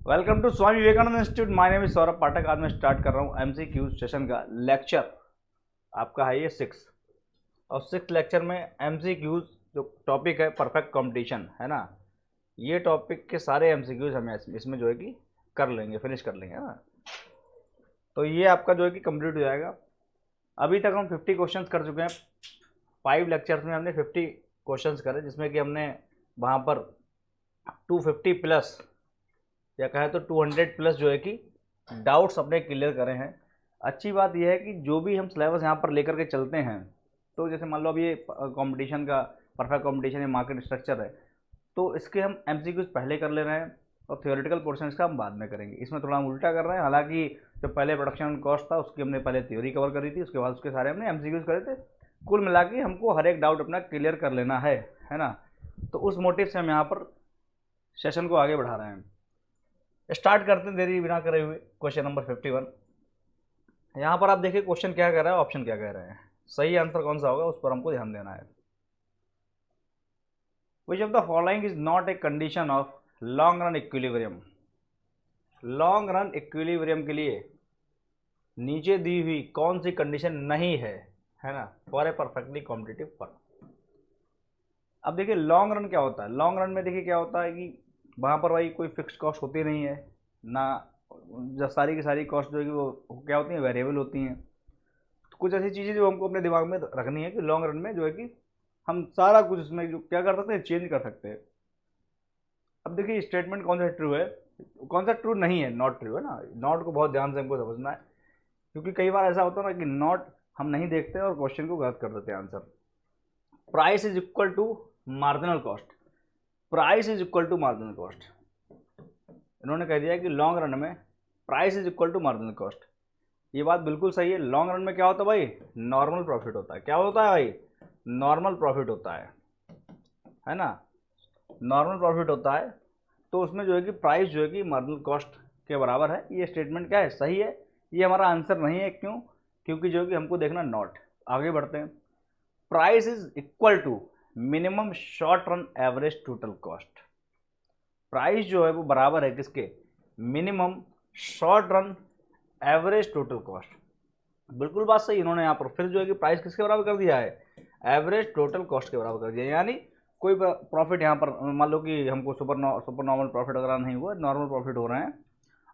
Welcome to Swami Vivekananda institute. My name is Saurabh Pathak. आज मैं start कर रहा हूँ एमसीक्यू सेशन का लेक्चर। आपका है ये 6 और 6 लेक्चर में एमसीक्यूज जो टॉपिक है परफेक्ट कंपटीशन है ना, ये टॉपिक के सारे एमसीक्यूज हमें इसमें जो है कि कर लेंगे, फिनिश कर लेंगे है ना। तो ये आपका जो है कि कंप्लीट हो जाएगा। अभी तक हम 50 क्वेश्चन कर चुके हैं। 5 लेक्चर्स में हमने 50 क्वेश्चन करे, जिसमें कि हमने वहाँ पर 250 प्लस या कहे तो 200 प्लस जो है कि डाउट्स अपने क्लियर करे हैं। अच्छी बात यह है कि जो भी हम सिलेबस यहाँ पर लेकर के चलते हैं, तो जैसे मान लो अब ये कंपटीशन का परफेक्ट कंपटीशन या मार्केट स्ट्रक्चर है, तो इसके हम एमसीक्यूज पहले कर ले रहे हैं और थियोरेटिकल पोर्शन इसका हम बाद में करेंगे। इसमें थोड़ा हम उल्टा कर रहे हैं। हालांकि जो पहले प्रोडक्शन कॉस्ट था उसकी हमने पहले थ्योरी कवर करी थी, उसके बाद उसके सारे हमने एमसीक्यूज करे थे। कुल मिला के हमको हर एक डाउट अपना क्लियर कर लेना है ना। तो उस मोटिव से हम यहाँ पर सेशन को आगे बढ़ा रहे हैं। स्टार्ट करते हैं देरी बिना करे हुए। Question number 51। यहाँ पर आप देखिए क्वेश्चन क्या कह रहा है, ऑप्शन क्या कह रहे हैं, सही आंसर कौन सा होगा उस पर हमको ध्यान देना है। Which of the following is not a condition of long run equilibrium. Long run equilibrium के लिए नीचे दी हुई कौन सी कंडीशन नहीं है ना, for a perfectly competitive firm. अब देखिए लॉन्ग रन क्या होता है। लॉन्ग रन में देखिए क्या होता है कि वहाँ पर भाई कोई फिक्स कॉस्ट होती नहीं है ना, जब सारी की सारी कॉस्ट जो है कि वो क्या होती हैं, वेरिएबल होती हैं। तो कुछ ऐसी चीज़ें जो हमको अपने दिमाग में रखनी है कि लॉन्ग रन में जो है कि हम सारा कुछ इसमें जो क्या कर सकते हैं, चेंज कर सकते हैं। अब देखिए स्टेटमेंट कौन सा ट्रू है, कौन सा ट्रू नहीं है, नॉट ट्रू है ना। नॉट को बहुत ध्यान से हमको समझना है, क्योंकि कई बार ऐसा होता है ना कि नॉट हम नहीं देखते और क्वेश्चन को गलत कर देते हैं answer. Price is equal to marginal cost. Price is equal to marginal cost. इन्होंने कह दिया कि लॉन्ग रन में price is equal to marginal cost. ये बात बिल्कुल सही है। लॉन्ग रन में क्या होता है भाई, नॉर्मल प्रॉफिट होता है। क्या होता है भाई, नॉर्मल प्रॉफिट होता है ना, नॉर्मल प्रॉफिट होता है। तो उसमें जो है कि प्राइस जो है कि मार्जिनल कॉस्ट के बराबर है। ये स्टेटमेंट क्या है, सही है। ये हमारा आंसर नहीं है, क्यों, क्योंकि जो है कि हमको देखना नॉट। आगे बढ़ते हैं। Price is equal to minimum short run average total cost. Price जो है वो बराबर है किसके, minimum short run average total cost. बिल्कुल बात सही। इन्होंने यहाँ पर फिर जो है कि प्राइस किसके बराबर कर दिया है, एवरेज टोटल कॉस्ट के बराबर कर दिया। यानी कोई प्रॉफिट यहाँ पर मान लो कि हमको सुपर नॉर्मल प्रॉफिट वगैरह नहीं हुआ, नॉर्मल प्रॉफिट हो रहे हैं,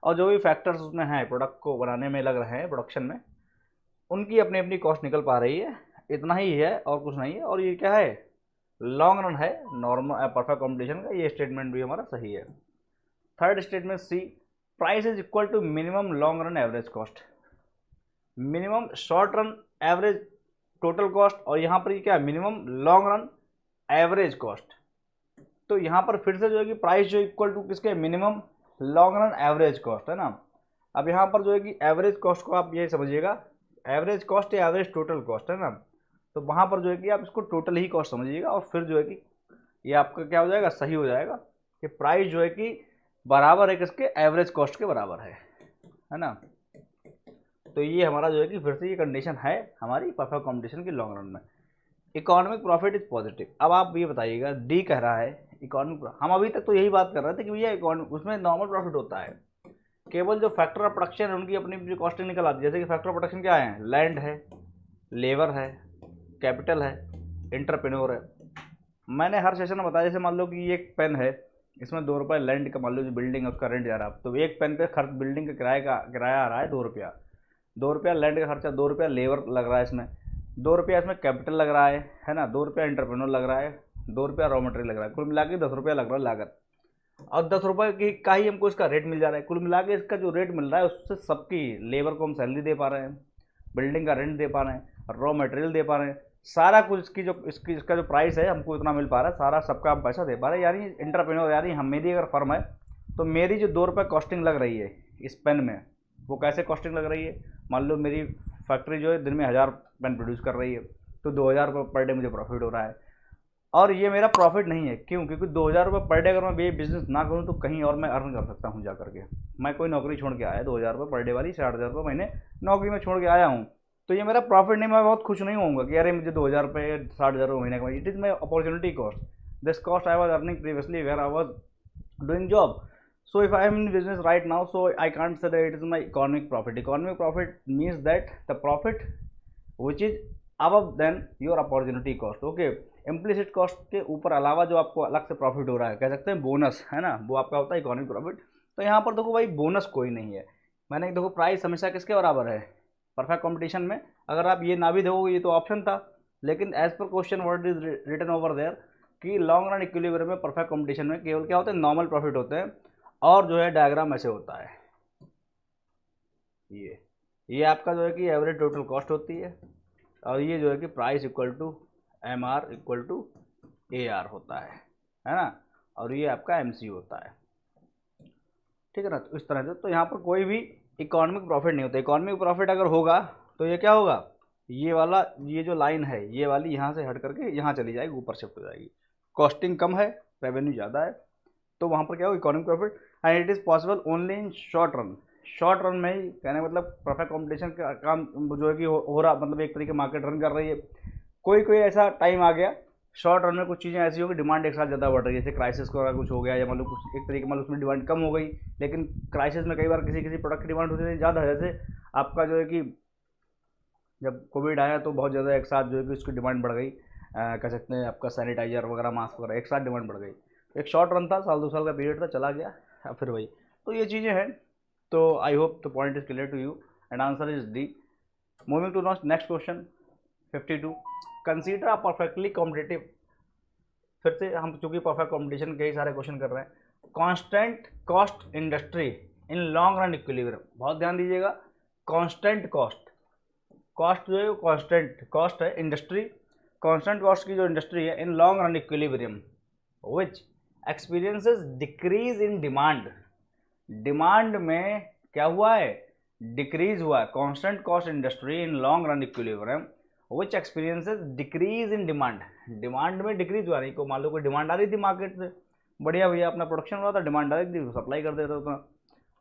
और जो भी फैक्टर्स उसमें हैं प्रोडक्ट को बनाने में लग रहे हैं प्रोडक्शन में, उनकी अपनी अपनी कॉस्ट निकल पा रही है। इतना ही है और कुछ नहीं है। और ये क्या है, लॉन्ग रन है, नॉर्मल परफेक्ट कॉम्पिटिशन का। ये स्टेटमेंट भी हमारा सही है। Third statement C, price is equal to minimum long run average cost. Minimum short run average total cost, और यहाँ पर ये क्या है, minimum long run average cost. तो यहाँ पर फिर से जो है कि प्राइस जो इक्वल टू किसके, minimum long run average cost है ना। अब यहाँ पर जो है कि एवरेज कॉस्ट को आप ये समझिएगा, एवरेज कॉस्ट या एवरेज टोटल कॉस्ट है ना। तो वहाँ पर जो है कि आप इसको टोटल ही कॉस्ट समझिएगा, और फिर जो है कि ये आपका क्या हो जाएगा, सही हो जाएगा कि प्राइस जो है कि बराबर है किसके, एवरेज कॉस्ट के बराबर है ना। तो ये हमारा जो है कि फिर से ये कंडीशन है हमारी परफेक्ट कॉम्पिटिशन की लॉन्ग रन में। Economic profit is positive. अब आप ये बताइएगा, डी कह रहा है इकोनॉमिक, हम अभी तक तो यही बात कर रहे थे कि भैया इकोनॉमिक उसमें नॉर्मल प्रॉफिट होता है। केवल जो फैक्टर ऑफ प्रोडक्शन है उनकी अपनी जो कॉस्टिंग निकल आती है। जैसे कि फैक्टर ऑफ प्रोडक्शन क्या है, लैंड है, लेबर है, कैपिटल है, इंटरप्रेन्योर है। मैंने हर सेशन में बताया, जैसे मान लो कि ये एक पेन है, इसमें 2 रुपये लैंड का, मान लो जो बिल्डिंग है उसका रेंट जा रहा है, तो एक पेन पे खर्च बिल्डिंग का किराया आ रहा है 2 रुपया। 2 रुपया लैंड का खर्चा, 2 रुपया लेबर लग रहा है इसमें, 2 रुपया इसमें कैपिटल लग रहा है ना, 2 रुपया इंटरप्रेन्योर लग रहा है, 2 रुपया रॉ मटेरियल लग रहा है। कुल मिला के 10 रुपया लग रहा है लागत, और 10 रुपये की का ही हमको इसका रेट मिल जा रहा है। कुल मिला के इसका जो रेट मिल रहा है उससे सबकी लेबर को हम सैलरी दे पा रहे हैं, बिल्डिंग का रेंट दे पा रहे हैं, रॉ मटेरियल दे पा रहे हैं, सारा कुछ इसका जो प्राइस है हमको इतना मिल पा रहा है, सारा सबका हम पैसा दे पा रहे हैं। यानी इंटरप्रेन्योर, यानी हम मेरी अगर फर्म है तो मेरी जो 2 रुपये कॉस्टिंग लग रही है इस पेन में, वो कैसे कॉस्टिंग लग रही है, मान लो मेरी फैक्ट्री जो है दिन में 1000 पेन प्रोड्यूस कर रही है, तो 2000 रुपये पर डे मुझे प्रॉफिट हो रहा है। और ये मेरा प्रॉफिट नहीं है, क्यों, क्योंकि 2000 रुपये पर डे अगर मैं ये बिजनेस ना करूँ तो कहीं और मैं अर्न कर सकता हूँ जा करके। मैं कोई नौकरी छोड़ के आया 2000 रुपये पर डे वाली, 6000 रुपये महीने नौकरी में छोड़ के आया हूँ, तो ये मेरा प्रॉफिट नहीं। मैं बहुत खुश नहीं होऊंगा कि अरे मुझे 2000 रुपये 60,000 रुपये महीने का। It is my opportunity cost, this cost I was earning previously where I was doing job. So if I am in business right now, so I can't say that it is my economic profit. Economic profit means that the profit which is above than your opportunity cost. Okay, implicit cost के ऊपर अलावा जो आपको अलग से profit हो रहा है, कह सकते हैं बोनस, है ना, वो आपका होता है इकोनॉमिक प्रॉफिट। तो यहाँ पर देखो भाई बोनस कोई नहीं है। मैंने देखो प्राइस हमेशा किसके बराबर है, परफेक्ट कंपटीशन में। अगर आप ये ना भी देखोगे, ये तो ऑप्शन था, लेकिन as per question word is written over there कि लॉन्ग रन इक्विलिब्रियम में परफेक्ट कंपटीशन में केवल क्या होते हैं, नॉर्मल प्रॉफिट होते हैं। और जो है डायग्राम ऐसे होता है, ये आपका जो है कि एवरेज टोटल कॉस्ट होती है, और ये जो है कि price equal to M R equal to A R होता है ना, और ये आपका एम सी होता है, ठीक है ना। तो इस तरह से तो यहाँ पर कोई भी इकोनॉमिक प्रॉफिट नहीं होता। इकोनॉमिक प्रॉफिट अगर होगा तो ये क्या होगा, ये वाला, ये जो लाइन है ये वाली यहाँ से हट करके यहाँ चली जाएगी, ऊपर शिफ्ट हो जाएगी। कॉस्टिंग कम है, रेवेन्यू ज़्यादा है, तो वहाँ पर क्या होगा, economic profit. And it is possible only in short run. Short run में ही कहने का मतलब परफेक्ट कॉम्पिटिशन का काम जो है कि हो रहा, मतलब एक तरीके मार्केट रन कर रही है। कोई ऐसा टाइम आ गया शॉर्ट रन में, कुछ चीज़ें ऐसी हो कि डिमांड एक साथ ज़्यादा बढ़ रही है, जैसे क्राइसिस का कुछ हो गया, या मतलब कुछ एक तरीके मतलब उसमें डिमांड कम हो गई। लेकिन क्राइसिस में कई बार किसी प्रोडक्ट की डिमांड होती है ज़्यादा है, जैसे आपका जो है कि जब कोविड आया तो बहुत ज़्यादा एक साथ जो है कि उसकी डिमांड बढ़ गई, कह सकते हैं आपका सैनिटाइजर वगैरह, मास्क वगैरह, एक साथ डिमांड बढ़ गई। एक शॉर्ट रन था, साल 2 साल का पीरियड था, चला गया, फिर वही। तो ये चीज़ें हैं। तो I hope the point is clear to you and answer is D. Moving to next question 52। Consider a perfectly competitive. फिर से हम चूंकि परफेक्ट कॉम्पिटिशन के ही सारे क्वेश्चन कर रहे हैं। Constant cost industry in long run equilibrium. बहुत ध्यान दीजिएगा, कांस्टेंट कॉस्ट, कॉस्ट जो है वो कांस्टेंट कॉस्ट है, इंडस्ट्री कांस्टेंट कॉस्ट की जो इंडस्ट्री है, in long run equilibrium which experiences decrease in demand. Demand में क्या हुआ है, डिक्रीज हुआ है। Constant cost industry in long run equilibrium which experiences decrease in demand. Demand में डिक्रीज हुआ, नहीं को मान लो कोई डिमांड आ रही थी मार्केट से, बढ़िया भैया अपना प्रोडक्शन हो रहा था, डिमांड आ रही थी, सप्लाई कर देता था,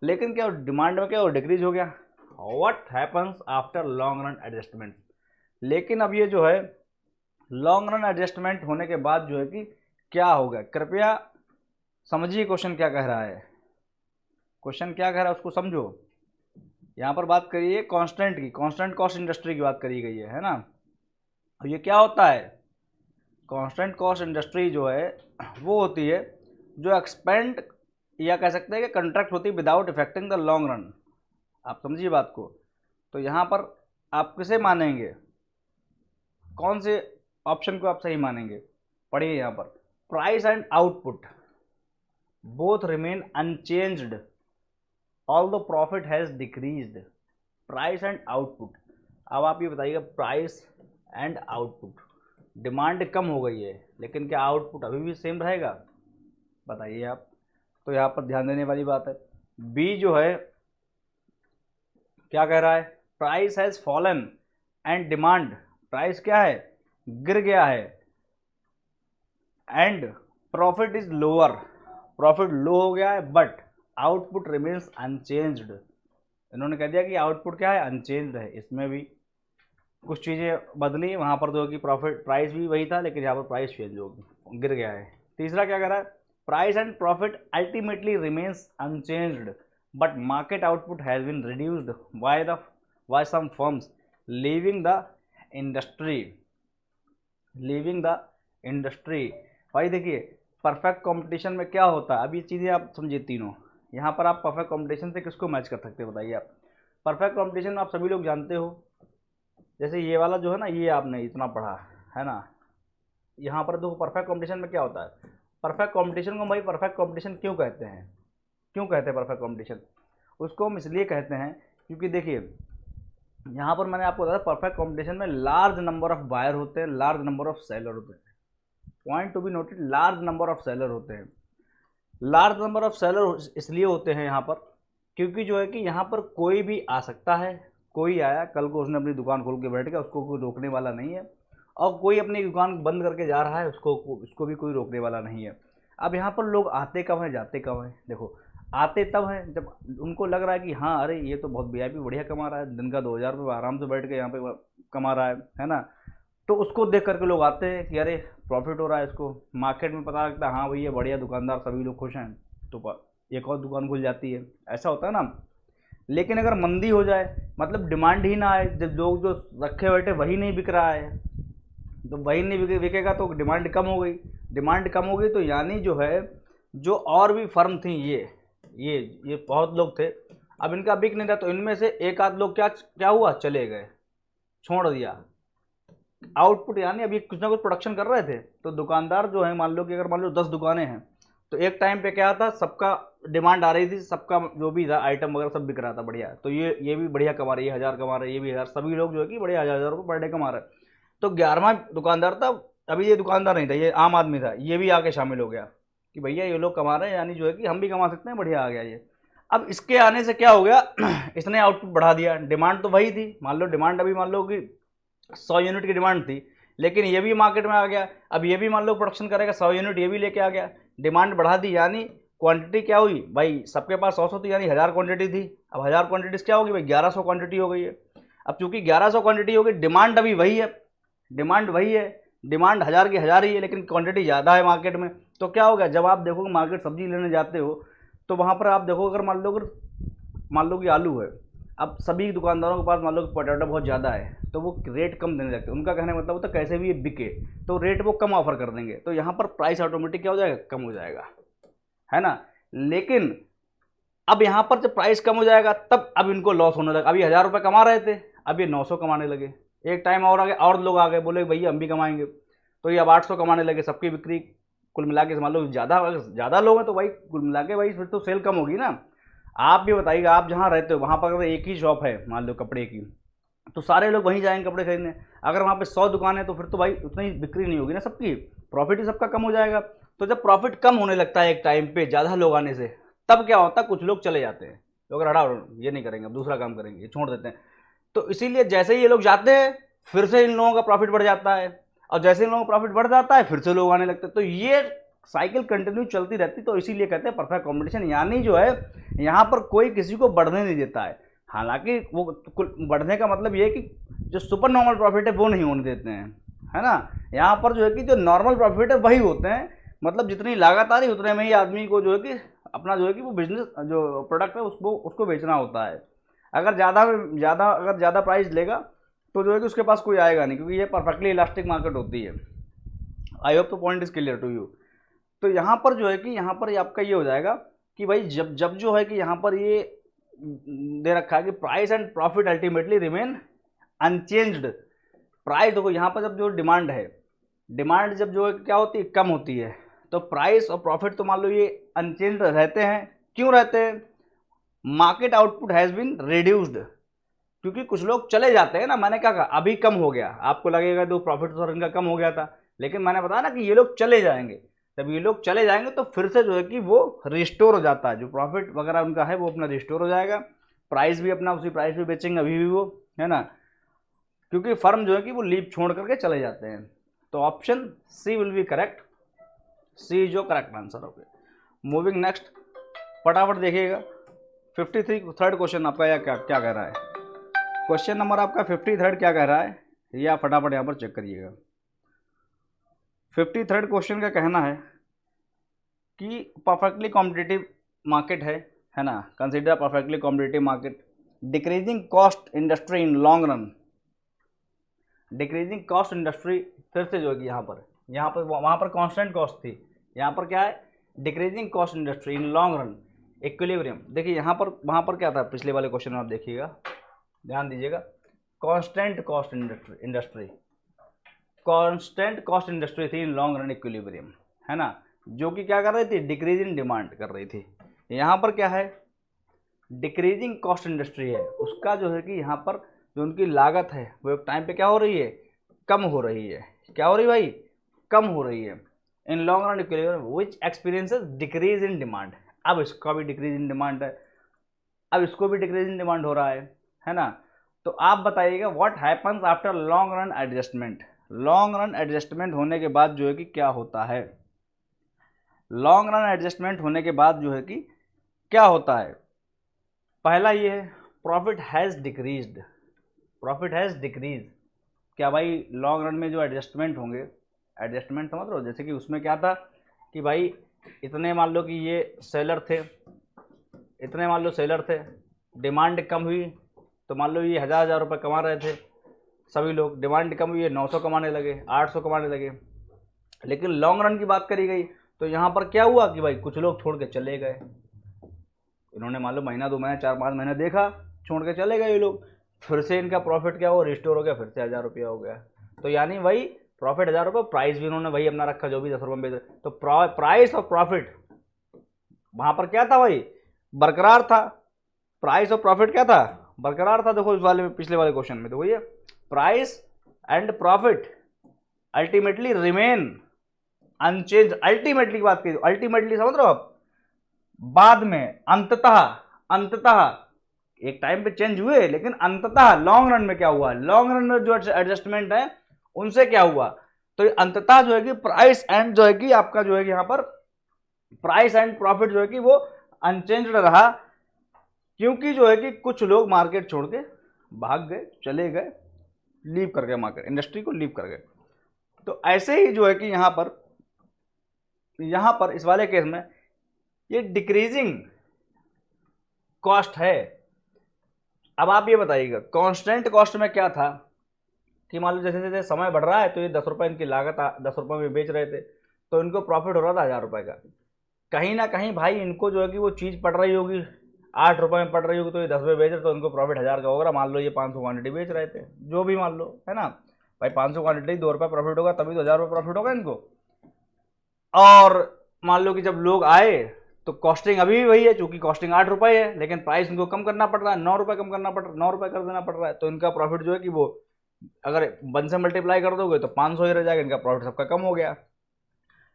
लेकिन क्या डिमांड में क्या हो, डिक्रीज हो गया। What happens after long run adjustment. लेकिन अब ये जो है लॉन्ग रन एडजस्टमेंट होने के बाद जो है कि क्या होगा, कृपया समझिए क्वेश्चन क्या कह रहा है। क्वेश्चन क्या कह रहा है उसको समझो। यहाँ पर बात करिए कांस्टेंट की, कांस्टेंट कॉस्ट इंडस्ट्री की बात करी गई है ना। तो ये क्या होता है, कांस्टेंट कॉस्ट इंडस्ट्री जो है वो होती है जो एक्सपेंड, या कह सकते हैं कि कंट्रैक्ट होती है without affecting the long run. आप समझिए बात को। तो यहाँ पर आप किसे मानेंगे, कौन से ऑप्शन को आप सही मानेंगे, पढ़िए यहाँ पर। Price and output both remain unchanged although profit has decreased. Price and output. अब आप ये बताइएगा, प्राइस एंड आउटपुट, डिमांड कम हो गई है लेकिन क्या आउटपुट अभी भी सेम रहेगा, बताइए आप। तो यहाँ पर ध्यान देने वाली बात है। बी जो है क्या कह रहा है, price has fallen and demand, price क्या है, गिर गया है, and profit is lower, profit low हो गया है, बट आउटपुट रिमेन्स अनचेंज्ड। इन्होंने कह दिया कि आउटपुट क्या है, अनचेंज्ड है। इसमें भी कुछ चीज़ें बदली, वहाँ पर जो कि प्रॉफिट प्राइस भी वही था, लेकिन यहाँ पर प्राइस चेंज हो गई, गिर गया है। तीसरा क्या कह रहा है, price and profit ultimately remains unchanged but market output has been reduced by some firms leaving the industry, leaving the industry. भाई देखिए परफेक्ट कंपटीशन में क्या होता है, अब ये चीज़ें आप समझिए तीनों। यहाँ पर आप परफेक्ट कंपटीशन से किसको मैच कर सकते हैं, बताइए आप। परफेक्ट कंपटीशन में आप सभी लोग जानते हो, जैसे ये वाला जो है ना, ये आपने इतना पढ़ा है ना। यहाँ पर देखो परफेक्ट कंपटीशन में क्या होता है, परफेक्ट कंपटीशन को भाई परफेक्ट कंपटीशन क्यों कहते हैं, क्यों कहते हैं परफेक्ट कंपटीशन, उसको हम इसलिए कहते हैं क्योंकि देखिए यहाँ पर मैंने आपको बताया परफेक्ट कंपटीशन में लार्ज नंबर ऑफ बायर होते हैं, लार्ज नंबर ऑफ सेलर होते हैं। Point to be noted, large number of seller होते हैं। लार्ज नंबर ऑफ सेलर इसलिए होते हैं यहाँ पर क्योंकि जो है कि यहाँ पर कोई भी आ सकता है, कोई आया कल को उसने अपनी दुकान खोल के बैठ गया, उसको कोई रोकने वाला नहीं है, और कोई अपनी दुकान बंद करके जा रहा है, उसको भी कोई रोकने वाला नहीं है। अब यहाँ पर लोग आते कब हैं, जाते कब हैं, देखो आते तब हैं जब उनको लग रहा है कि हाँ अरे ये तो बहुत वीआईपी बढ़िया कमा रहा है, दिन का 2000 रुपये आराम से बैठ के यहाँ पे कमा रहा है ना। तो उसको देख करके लोग आते हैं कि अरे प्रॉफिट हो रहा है इसको, मार्केट में पता लगता है हाँ भैया बढ़िया दुकानदार, सभी लोग खुश हैं, तो एक और दुकान खुल जाती है, ऐसा होता है ना। लेकिन अगर मंदी हो जाए, मतलब डिमांड ही ना आए, जब लोग जो रखे बैठे वही नहीं बिक रहा है, तो वही नहीं बिकेगा तो डिमांड कम हो गई। डिमांड कम हो गई तो यानी जो है, जो और भी फर्म थी ये बहुत लोग थे, अब इनका बिक नहीं रहा, तो इनमें से एक आध लोग क्या क्या हुआ, चले गए, छोड़ दिया। आउटपुट यानी अभी कुछ ना कुछ प्रोडक्शन कर रहे थे, तो दुकानदार जो है, मान लो कि अगर मान लो 10 दुकानें हैं, तो एक टाइम पे क्या था, सबका डिमांड आ रही थी, सबका जो भी था आइटम वगैरह सब बिक रहा था बढ़िया, तो ये भी बढ़िया कमा रही है, 1000 कमा रहे हैं, ये भी 1000, सभी लोग जो है कि बढ़िया 1000 रुपये पर डे कमा रहे हैं। तो 11वां दुकानदार था, अभी ये दुकानदार नहीं था, ये आम आदमी था, ये भी आके शामिल हो गया कि भैया ये लोग कमा रहे हैं, यानी जो है कि हम भी कमा सकते हैं, बढ़िया आ गया ये। अब इसके आने से क्या हो गया, इसने आउटपुट बढ़ा दिया, डिमांड तो वही थी, मान लो डिमांड अभी मान लो कि 100 यूनिट की डिमांड थी, लेकिन ये भी मार्केट में आ गया, अब ये भी मान लो प्रोडक्शन करेगा 100 यूनिट, ये भी लेके आ गया, डिमांड बढ़ा दी, यानी क्वांटिटी क्या हुई भाई, सबके पास 100 थी, यानी 1000 क्वांटिटी थी, अब 1000 क्वांटिटीज क्या होगी भाई, 1100 क्वांटिटी हो गई है। अब चूंकि 1100 क्वांटिटी हो गई, डिमांड अभी वही है, डिमांड वही है, डिमांड 1000 की 1000 ही है, लेकिन क्वांटिटी ज़्यादा है मार्केट में, तो क्या होगा, जब आप देखोगे मार्केट सब्जी लेने जाते हो, तो वहाँ पर आप देखो, अगर मान लो कि आलू है, अब सभी दुकानदारों के पास मान लो कि पोटैटो बहुत ज़्यादा है, तो वो रेट कम देने लगते हैं, उनका कहने का मतलब होता है कैसे भी ये बिके, तो रेट वो कम ऑफर कर देंगे, तो यहाँ पर प्राइस ऑटोमेटिक क्या हो जाएगा, कम हो जाएगा, है ना। लेकिन अब यहाँ पर जब प्राइस कम हो जाएगा, तब अब इनको लॉस होने लगा, अभी 1000 रुपये कमा रहे थे, अब ये 900 कमाने लगे, एक टाइम और आ गया, और लोग आ गए, बोले भैया हम भी कमाएंगे, तो ये अब 800 कमाने लगे, सबकी बिक्री कुल मिला के मान लो ज़्यादा लोग हैं, तो भाई कुल मिला के भाई फिर तो सेल कम होगी ना। आप भी बताइएगा, आप जहाँ रहते हो वहाँ पर अगर एक ही शॉप है मान लो कपड़े की, तो सारे लोग वहीं जाएंगे कपड़े खरीदने, अगर वहाँ पे 100 दुकान है, तो फिर तो भाई उतनी बिक्री नहीं होगी ना सबकी, प्रॉफिट ही सबका कम हो जाएगा। तो जब प्रॉफिट कम होने लगता है एक टाइम पे ज़्यादा लोग आने से, तब क्या होता है, कुछ लोग चले जाते हैं, लोग हटाओ ये नहीं करेंगे, अब दूसरा काम करेंगे, छोड़ देते हैं। तो इसीलिए जैसे ही ये लोग जाते हैं, फिर से इन लोगों का प्रॉफिट बढ़ जाता है, और जैसे इन लोगों का प्रॉफिट बढ़ जाता है, फिर से लोग आने लगते हैं, तो ये साइकिल कंटिन्यू चलती रहती। तो इसीलिए कहते हैं परफेक्ट कॉम्पिटिशन, यानी जो है यहाँ पर कोई किसी को बढ़ने नहीं देता है। हालांकि वो बढ़ने का मतलब ये है कि जो सुपर नॉर्मल प्रॉफिट है वो नहीं होने देते हैं, है ना। यहाँ पर जो है कि जो नॉर्मल प्रॉफिट है वही होते हैं, मतलब जितनी लागत आ रही उतने में ही आदमी को जो है कि अपना जो है कि वो बिजनेस जो प्रोडक्ट है उसको बेचना होता है। अगर ज़्यादा प्राइस लेगा तो जो है कि उसके पास कोई आएगा नहीं, क्योंकि ये परफेक्टली इलास्टिक मार्केट होती है। I hope the point is clear to you. तो यहाँ पर जो है कि यहाँ पर आपका ये हो जाएगा कि भाई जब जब जो है कि यहाँ पर ये दे रखा है कि price and profit ultimately remain unchanged. Price देखो यहाँ पर जब जो डिमांड है, डिमांड जब जो है क्या होती है, कम होती है, तो प्राइस और प्रॉफिट तो मान लो ये अनचेंज्ड रहते हैं। क्यों रहते हैं, market output has been reduced, क्योंकि कुछ लोग चले जाते हैं ना। मैंने क्या कहा, अभी कम हो गया, आपको लगेगा तो प्रॉफिट और इनका कम हो गया था, लेकिन मैंने बताया ना कि ये लोग चले जाएंगे। जब ये लोग चले जाएंगे तो फिर से जो है कि वो रिस्टोर हो जाता है, जो प्रॉफिट वगैरह उनका है वो अपना रिस्टोर हो जाएगा, प्राइस भी अपना उसी प्राइस पे बेचेंगे अभी भी वो, है ना, क्योंकि फर्म जो है कि वो लीप छोड़ करके चले जाते हैं। तो option C will be correct, C जो करेक्ट आंसर हो गया। मूविंग नेक्स्ट, फटाफट देखिएगा 53 क्वेश्चन आपका या क्या क्या कह रहा है। क्वेश्चन नंबर आपका 53 क्या कह रहा है, या फटाफट यहाँ पर चेक करिएगा। 53 क्वेश्चन का कहना है कि परफेक्टली कॉम्पिटिटिव मार्केट है ना, consider perfectly competitive market, decreasing cost industry in long run. Decreasing cost industry फिर से जो है कि यहाँ पर वहाँ पर कांस्टेंट कॉस्ट थी, यहाँ पर क्या है, decreasing cost industry in long run equilibrium. देखिए यहाँ पर वहाँ पर क्या था, पिछले वाले क्वेश्चन में आप देखिएगा, ध्यान दीजिएगा, constant cost industry, constant cost industry थी इन लॉन्ग रन इक्विलिब्रियम, है ना, जो कि क्या कर रही थी, डिक्रीजिंग डिमांड कर रही थी। यहाँ पर क्या है, डिक्रीजिंग कॉस्ट इंडस्ट्री है, उसका जो है कि यहाँ पर जो उनकी लागत है वो एक टाइम पे क्या हो रही है, कम हो रही है। क्या हो रही है भाई, कम हो रही है। In long run equilibrium which experiences decrease in demand. अब इसका भी डिक्रीज इन डिमांड है, अब इसको भी डिक्रीज इन डिमांड हो रहा है ना। तो आप बताइएगा what happens after long run adjustment. Long run adjustment होने के बाद जो है कि क्या होता है, लॉन्ग रन एडजस्टमेंट होने के बाद जो है कि क्या होता है। पहला ये है, profit has decreased, profit has decrease. क्या भाई लॉन्ग रन में जो एडजस्टमेंट होंगे, एडजस्टमेंट समझ रहे हो, जैसे कि उसमें क्या था कि भाई इतने मान लो कि ये सेलर थे, इतने मान लो सेलर थे, डिमांड कम हुई तो मान लो ये 1000 रुपये कमा रहे थे सभी लोग, डिमांड कम हुई है 900 कमाने लगे, 800 कमाने लगे। लेकिन लॉन्ग रन की बात करी गई तो यहाँ पर क्या हुआ कि भाई कुछ लोग छोड़ के चले गए, इन्होंने मान लो महीना 2 महीना 4-5 महीने देखा, छोड़ के चले गए ये लोग, फिर से इनका प्रॉफिट क्या हुआ, रिस्टोर हो गया, फिर से 1000 रुपया हो गया। तो यानी वही प्रॉफिट 1000 रुपये, प्राइस भी उन्होंने वही अपना रखा जो भी 10 रुपये में बेच रहे। तो प्राइस और प्रॉफिट वहाँ पर क्या था भाई, बरकरार था। प्राइस और प्रॉफिट क्या था, बरकरार था। देखो इस वाले में, पिछले वाले क्वेश्चन में देखो, ये price and profit ultimately remain unchange. Ultimately की बात की, अल्टीमेटली समझ रहे हो आप, बाद में, अंततः एक टाइम पे चेंज हुए, लेकिन अंततः लॉन्ग रन में क्या हुआ, लॉन्ग रन में जो एडजस्टमेंट है उनसे क्या हुआ, तो अंततः जो है कि प्राइस एंड जो है कि आपका जो है कि यहाँ पर प्राइस एंड प्रॉफिट जो है कि वो अनचेंज रहा, क्योंकि जो है कि कुछ लोग मार्केट छोड़ के भाग गए, चले गए, लीव कर गए, मार्केट इंडस्ट्री को लीव कर गए। तो ऐसे ही जो है कि यहाँ पर इस वाले केस में ये डिक्रीजिंग कॉस्ट है। अब आप ये बताइएगा कांस्टेंट कॉस्ट में क्या था कि मान लो जैसे जैसे समय बढ़ रहा है तो ये 10 रुपये इनकी लागत, 10 रुपये में बेच रहे थे तो इनको प्रॉफिट हो रहा था 1000 रुपये का। कहीं ना कहीं भाई इनको जो है कि वो चीज़ पड़ रही होगी 8 रुपये में पड़ रही होगी, तो ये 10 रुपये बेच रहे तो इनको प्रॉफिट 1000 का होगा। मान लो ये 500 क्वांटिटी बेच रहे थे, जो भी मान लो, है ना भाई, 500 क्वांटिटी 2 रुपये प्रॉफिट होगा, तभी तो 1000 रुपये प्रॉफिट होगा इनको। और मान लो कि जब लोग आए तो कॉस्टिंग अभी भी वही है, चूंकि कॉस्टिंग 8 रुपये है, लेकिन प्राइस इनको कम करना पड़ रहा है, 9 रुपये कम करना पड़ रहा है, 9 रुपये कर देना पड़ रहा है। तो इनका प्रॉफिट जो है कि वो अगर 1 से मल्टीप्लाई कर दोगे तो 500 ही रह जाएगा, इनका प्रॉफिट सबका कम हो गया।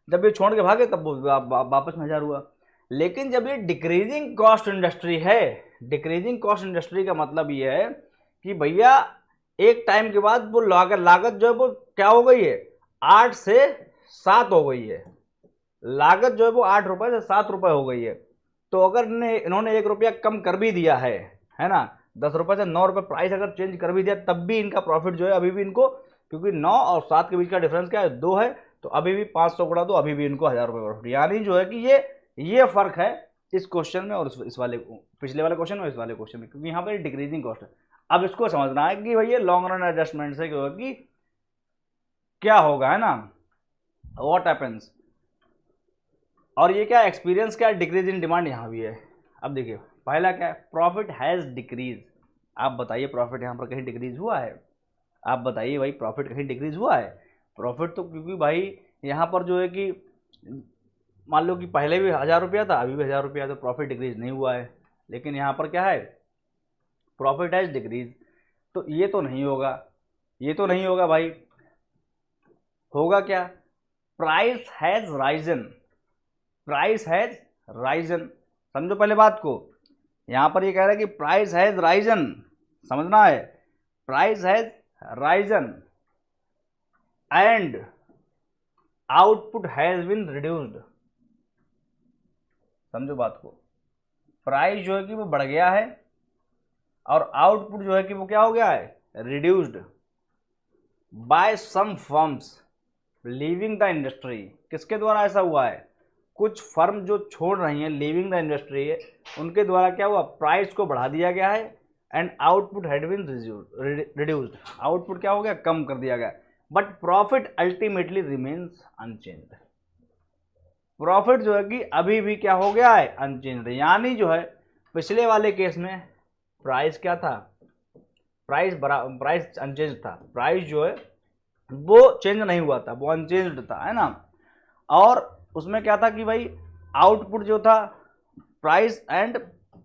जब ये छोड़ के भागे तब वो वापस में 1000 हुआ। लेकिन जब ये डिक्रीजिंग कॉस्ट इंडस्ट्री है, डिक्रीजिंग कॉस्ट इंडस्ट्री का मतलब ये है कि भैया एक टाइम के बाद वो लागत जो है वो क्या हो गई है, 8 से 7 हो गई है, लागत जो है वो 8 रुपये से 7 रुपये हो गई है। तो अगर इन्होंने 1 रुपया कम कर भी दिया है ना, 10 रुपये से 9 रुपये प्राइस अगर चेंज कर भी दिया, तब भी इनका प्रॉफिट जो है अभी भी इनको, क्योंकि 9 और 7 के बीच का डिफरेंस क्या है, 2 है, तो अभी भी 500 गुणा दो, अभी भी इनको 1000 रुपये प्रॉफिट। यानी जो है कि ये फर्क है इस क्वेश्चन में और इस वाले, पिछले वाले क्वेश्चन में, इस वाले क्वेश्चन में, क्योंकि यहाँ पर डिक्रीजिंग कॉस्ट है। अब इसको समझना है कि भैया लॉन्ग रन एडजस्टमेंट से क्या होगा, है ना, व्हाट हैपेंस। और ये क्या एक्सपीरियंस, क्या डिक्रीज इन डिमांड यहाँ भी है। अब देखिए पहला क्या है, प्रॉफिट हैज़ डिक्रीज। आप बताइए प्रॉफिट यहाँ पर कहीं डिक्रीज हुआ है, आप बताइए भाई प्रॉफिट कहीं डिक्रीज हुआ है। प्रॉफिट तो, क्योंकि भाई यहाँ पर जो है कि मान लो कि पहले भी 1000 रुपया था, अभी भी 1000 रुपया, तो प्रॉफिट डिक्रीज नहीं हुआ है। लेकिन यहाँ पर क्या है, प्रॉफिट हैज़ डिक्रीज। तो ये तो नहीं होगा, ये तो नहीं होगा भाई। होगा क्या, price has Ryzen, price has Ryzen. समझो पहले बात को, यहाँ पर ये कह रहा है कि प्राइस हैज़ राइजन, समझना है, price has risen and output has been reduced. समझो बात को, प्राइस जो है कि वो बढ़ गया है और आउटपुट जो है कि वो क्या हो गया है, reduced by some firms leaving the industry. किसके द्वारा ऐसा हुआ है, कुछ फर्म जो छोड़ रही हैं, लीविंग द इंडस्ट्री है, उनके द्वारा क्या हुआ, प्राइस को बढ़ा दिया गया है and output had been reduced. Output क्या हो गया, कम कर दिया गया, but profit ultimately remains unchanged. Profit जो है कि अभी भी क्या हो गया है, अनचेंज्ड। यानी जो है पिछले वाले केस में प्राइस क्या था, प्राइस अनचेंज था, प्राइस जो है वो चेंज नहीं हुआ था, वो अनचेंज्ड था, है ना। और उसमें क्या था कि भाई आउटपुट जो था, प्राइस एंड,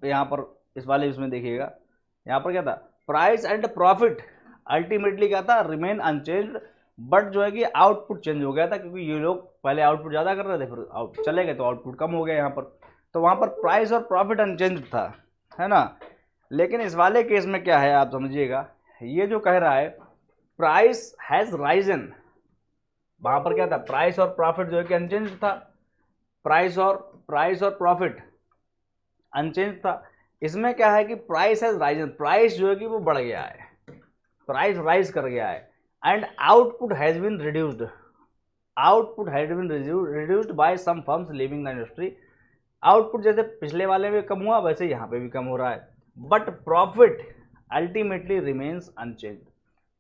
यहाँ पर इस वाले इसमें देखिएगा, यहाँ पर क्या था, प्राइस एंड प्रॉफिट अल्टीमेटली क्या था, रिमेन अनचेंज्ड, बट जो है कि आउटपुट चेंज हो गया था, क्योंकि ये लोग पहले आउटपुट ज़्यादा कर रहे थे, फिर आउट चले गए तो आउटपुट कम हो गया यहाँ पर। तो वहाँ पर प्राइस और प्रॉफिट अनचेंज्ड था, है ना। लेकिन इस वाले केस में क्या है, आप समझिएगा, ये जो कह रहा है प्राइस हैज़ राइजन, वहाँ पर क्या था, प्राइस और प्रॉफिट जो है कि अनचेंज था, प्राइस और प्रॉफिट अनचेंज था। इसमें क्या है कि प्राइस हैज़ राइजन, प्राइस जो है कि वो बढ़ गया है, प्राइस राइज कर गया है, and output has been reduced, output has been reduced by some firms leaving the industry. Output जैसे पिछले वाले में कम हुआ वैसे यहाँ पे भी कम हो रहा है, but profit ultimately remains unchange.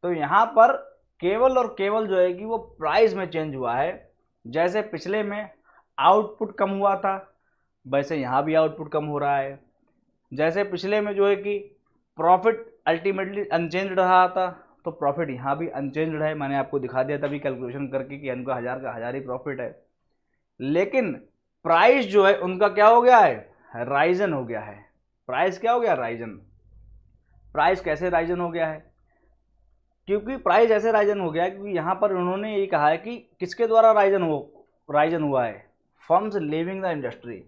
तो यहाँ पर केवल और केवल जो है कि वो प्राइस में चेंज हुआ है। जैसे पिछले में आउटपुट कम हुआ था वैसे यहाँ भी आउटपुट कम हो रहा है। जैसे पिछले में जो है कि प्रॉफिट अल्टीमेटली अनचेंज रहा था तो प्रॉफिट यहाँ भी अनचेंज है। मैंने आपको दिखा दिया तभी कैलकुलेशन करके कि उनका 1000 का 1000 ही प्रॉफिट है। लेकिन प्राइस जो है उनका क्या हो गया है, राइजन हो गया है। प्राइस क्या हो गया, राइजन। प्राइस कैसे राइजन हो गया है, क्योंकि प्राइस ऐसे राइजन हो गया है क्योंकि यहाँ पर उन्होंने ये कहा है कि किसके द्वारा राइजन हुआ है, फर्म्स लीविंग द इंडस्ट्री।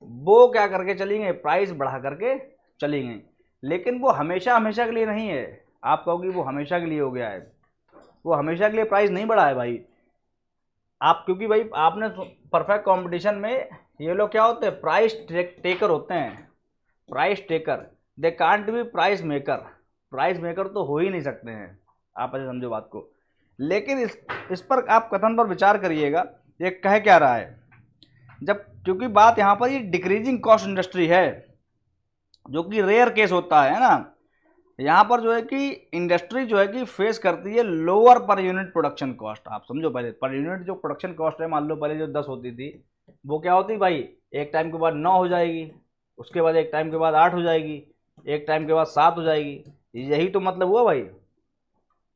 वो क्या करके चली गई, प्राइस बढ़ा करके चली गई। लेकिन वो हमेशा हमेशा के लिए नहीं है। आप कहोगे वो हमेशा के लिए हो गया है, वो हमेशा के लिए प्राइस नहीं बढ़ा है भाई। आप क्योंकि भाई आपने परफेक्ट कंपटीशन में ये लोग क्या होते हैं, प्राइस टेकर होते हैं। Price taker, they can't be price maker. Price maker तो हो ही नहीं सकते हैं, आप ऐसे समझो बात को। लेकिन इस पर आप कथन पर विचार करिएगा, ये कह क्या रहा है। जब क्योंकि बात यहाँ पर ये डिक्रीजिंग कॉस्ट इंडस्ट्री है, जो कि रेयर केस होता है ना। यहाँ पर जो है कि इंडस्ट्री जो है कि फेस करती है lower per unit production cost. आप समझो पहले पर यूनिट जो प्रोडक्शन कॉस्ट है, मान लो पहले जो 10 होती थी वो क्या होती भाई, एक टाइम के बाद 9 हो जाएगी, उसके बाद एक टाइम के बाद 8 हो जाएगी, एक टाइम के बाद 7 हो जाएगी। यही तो मतलब हुआ भाई,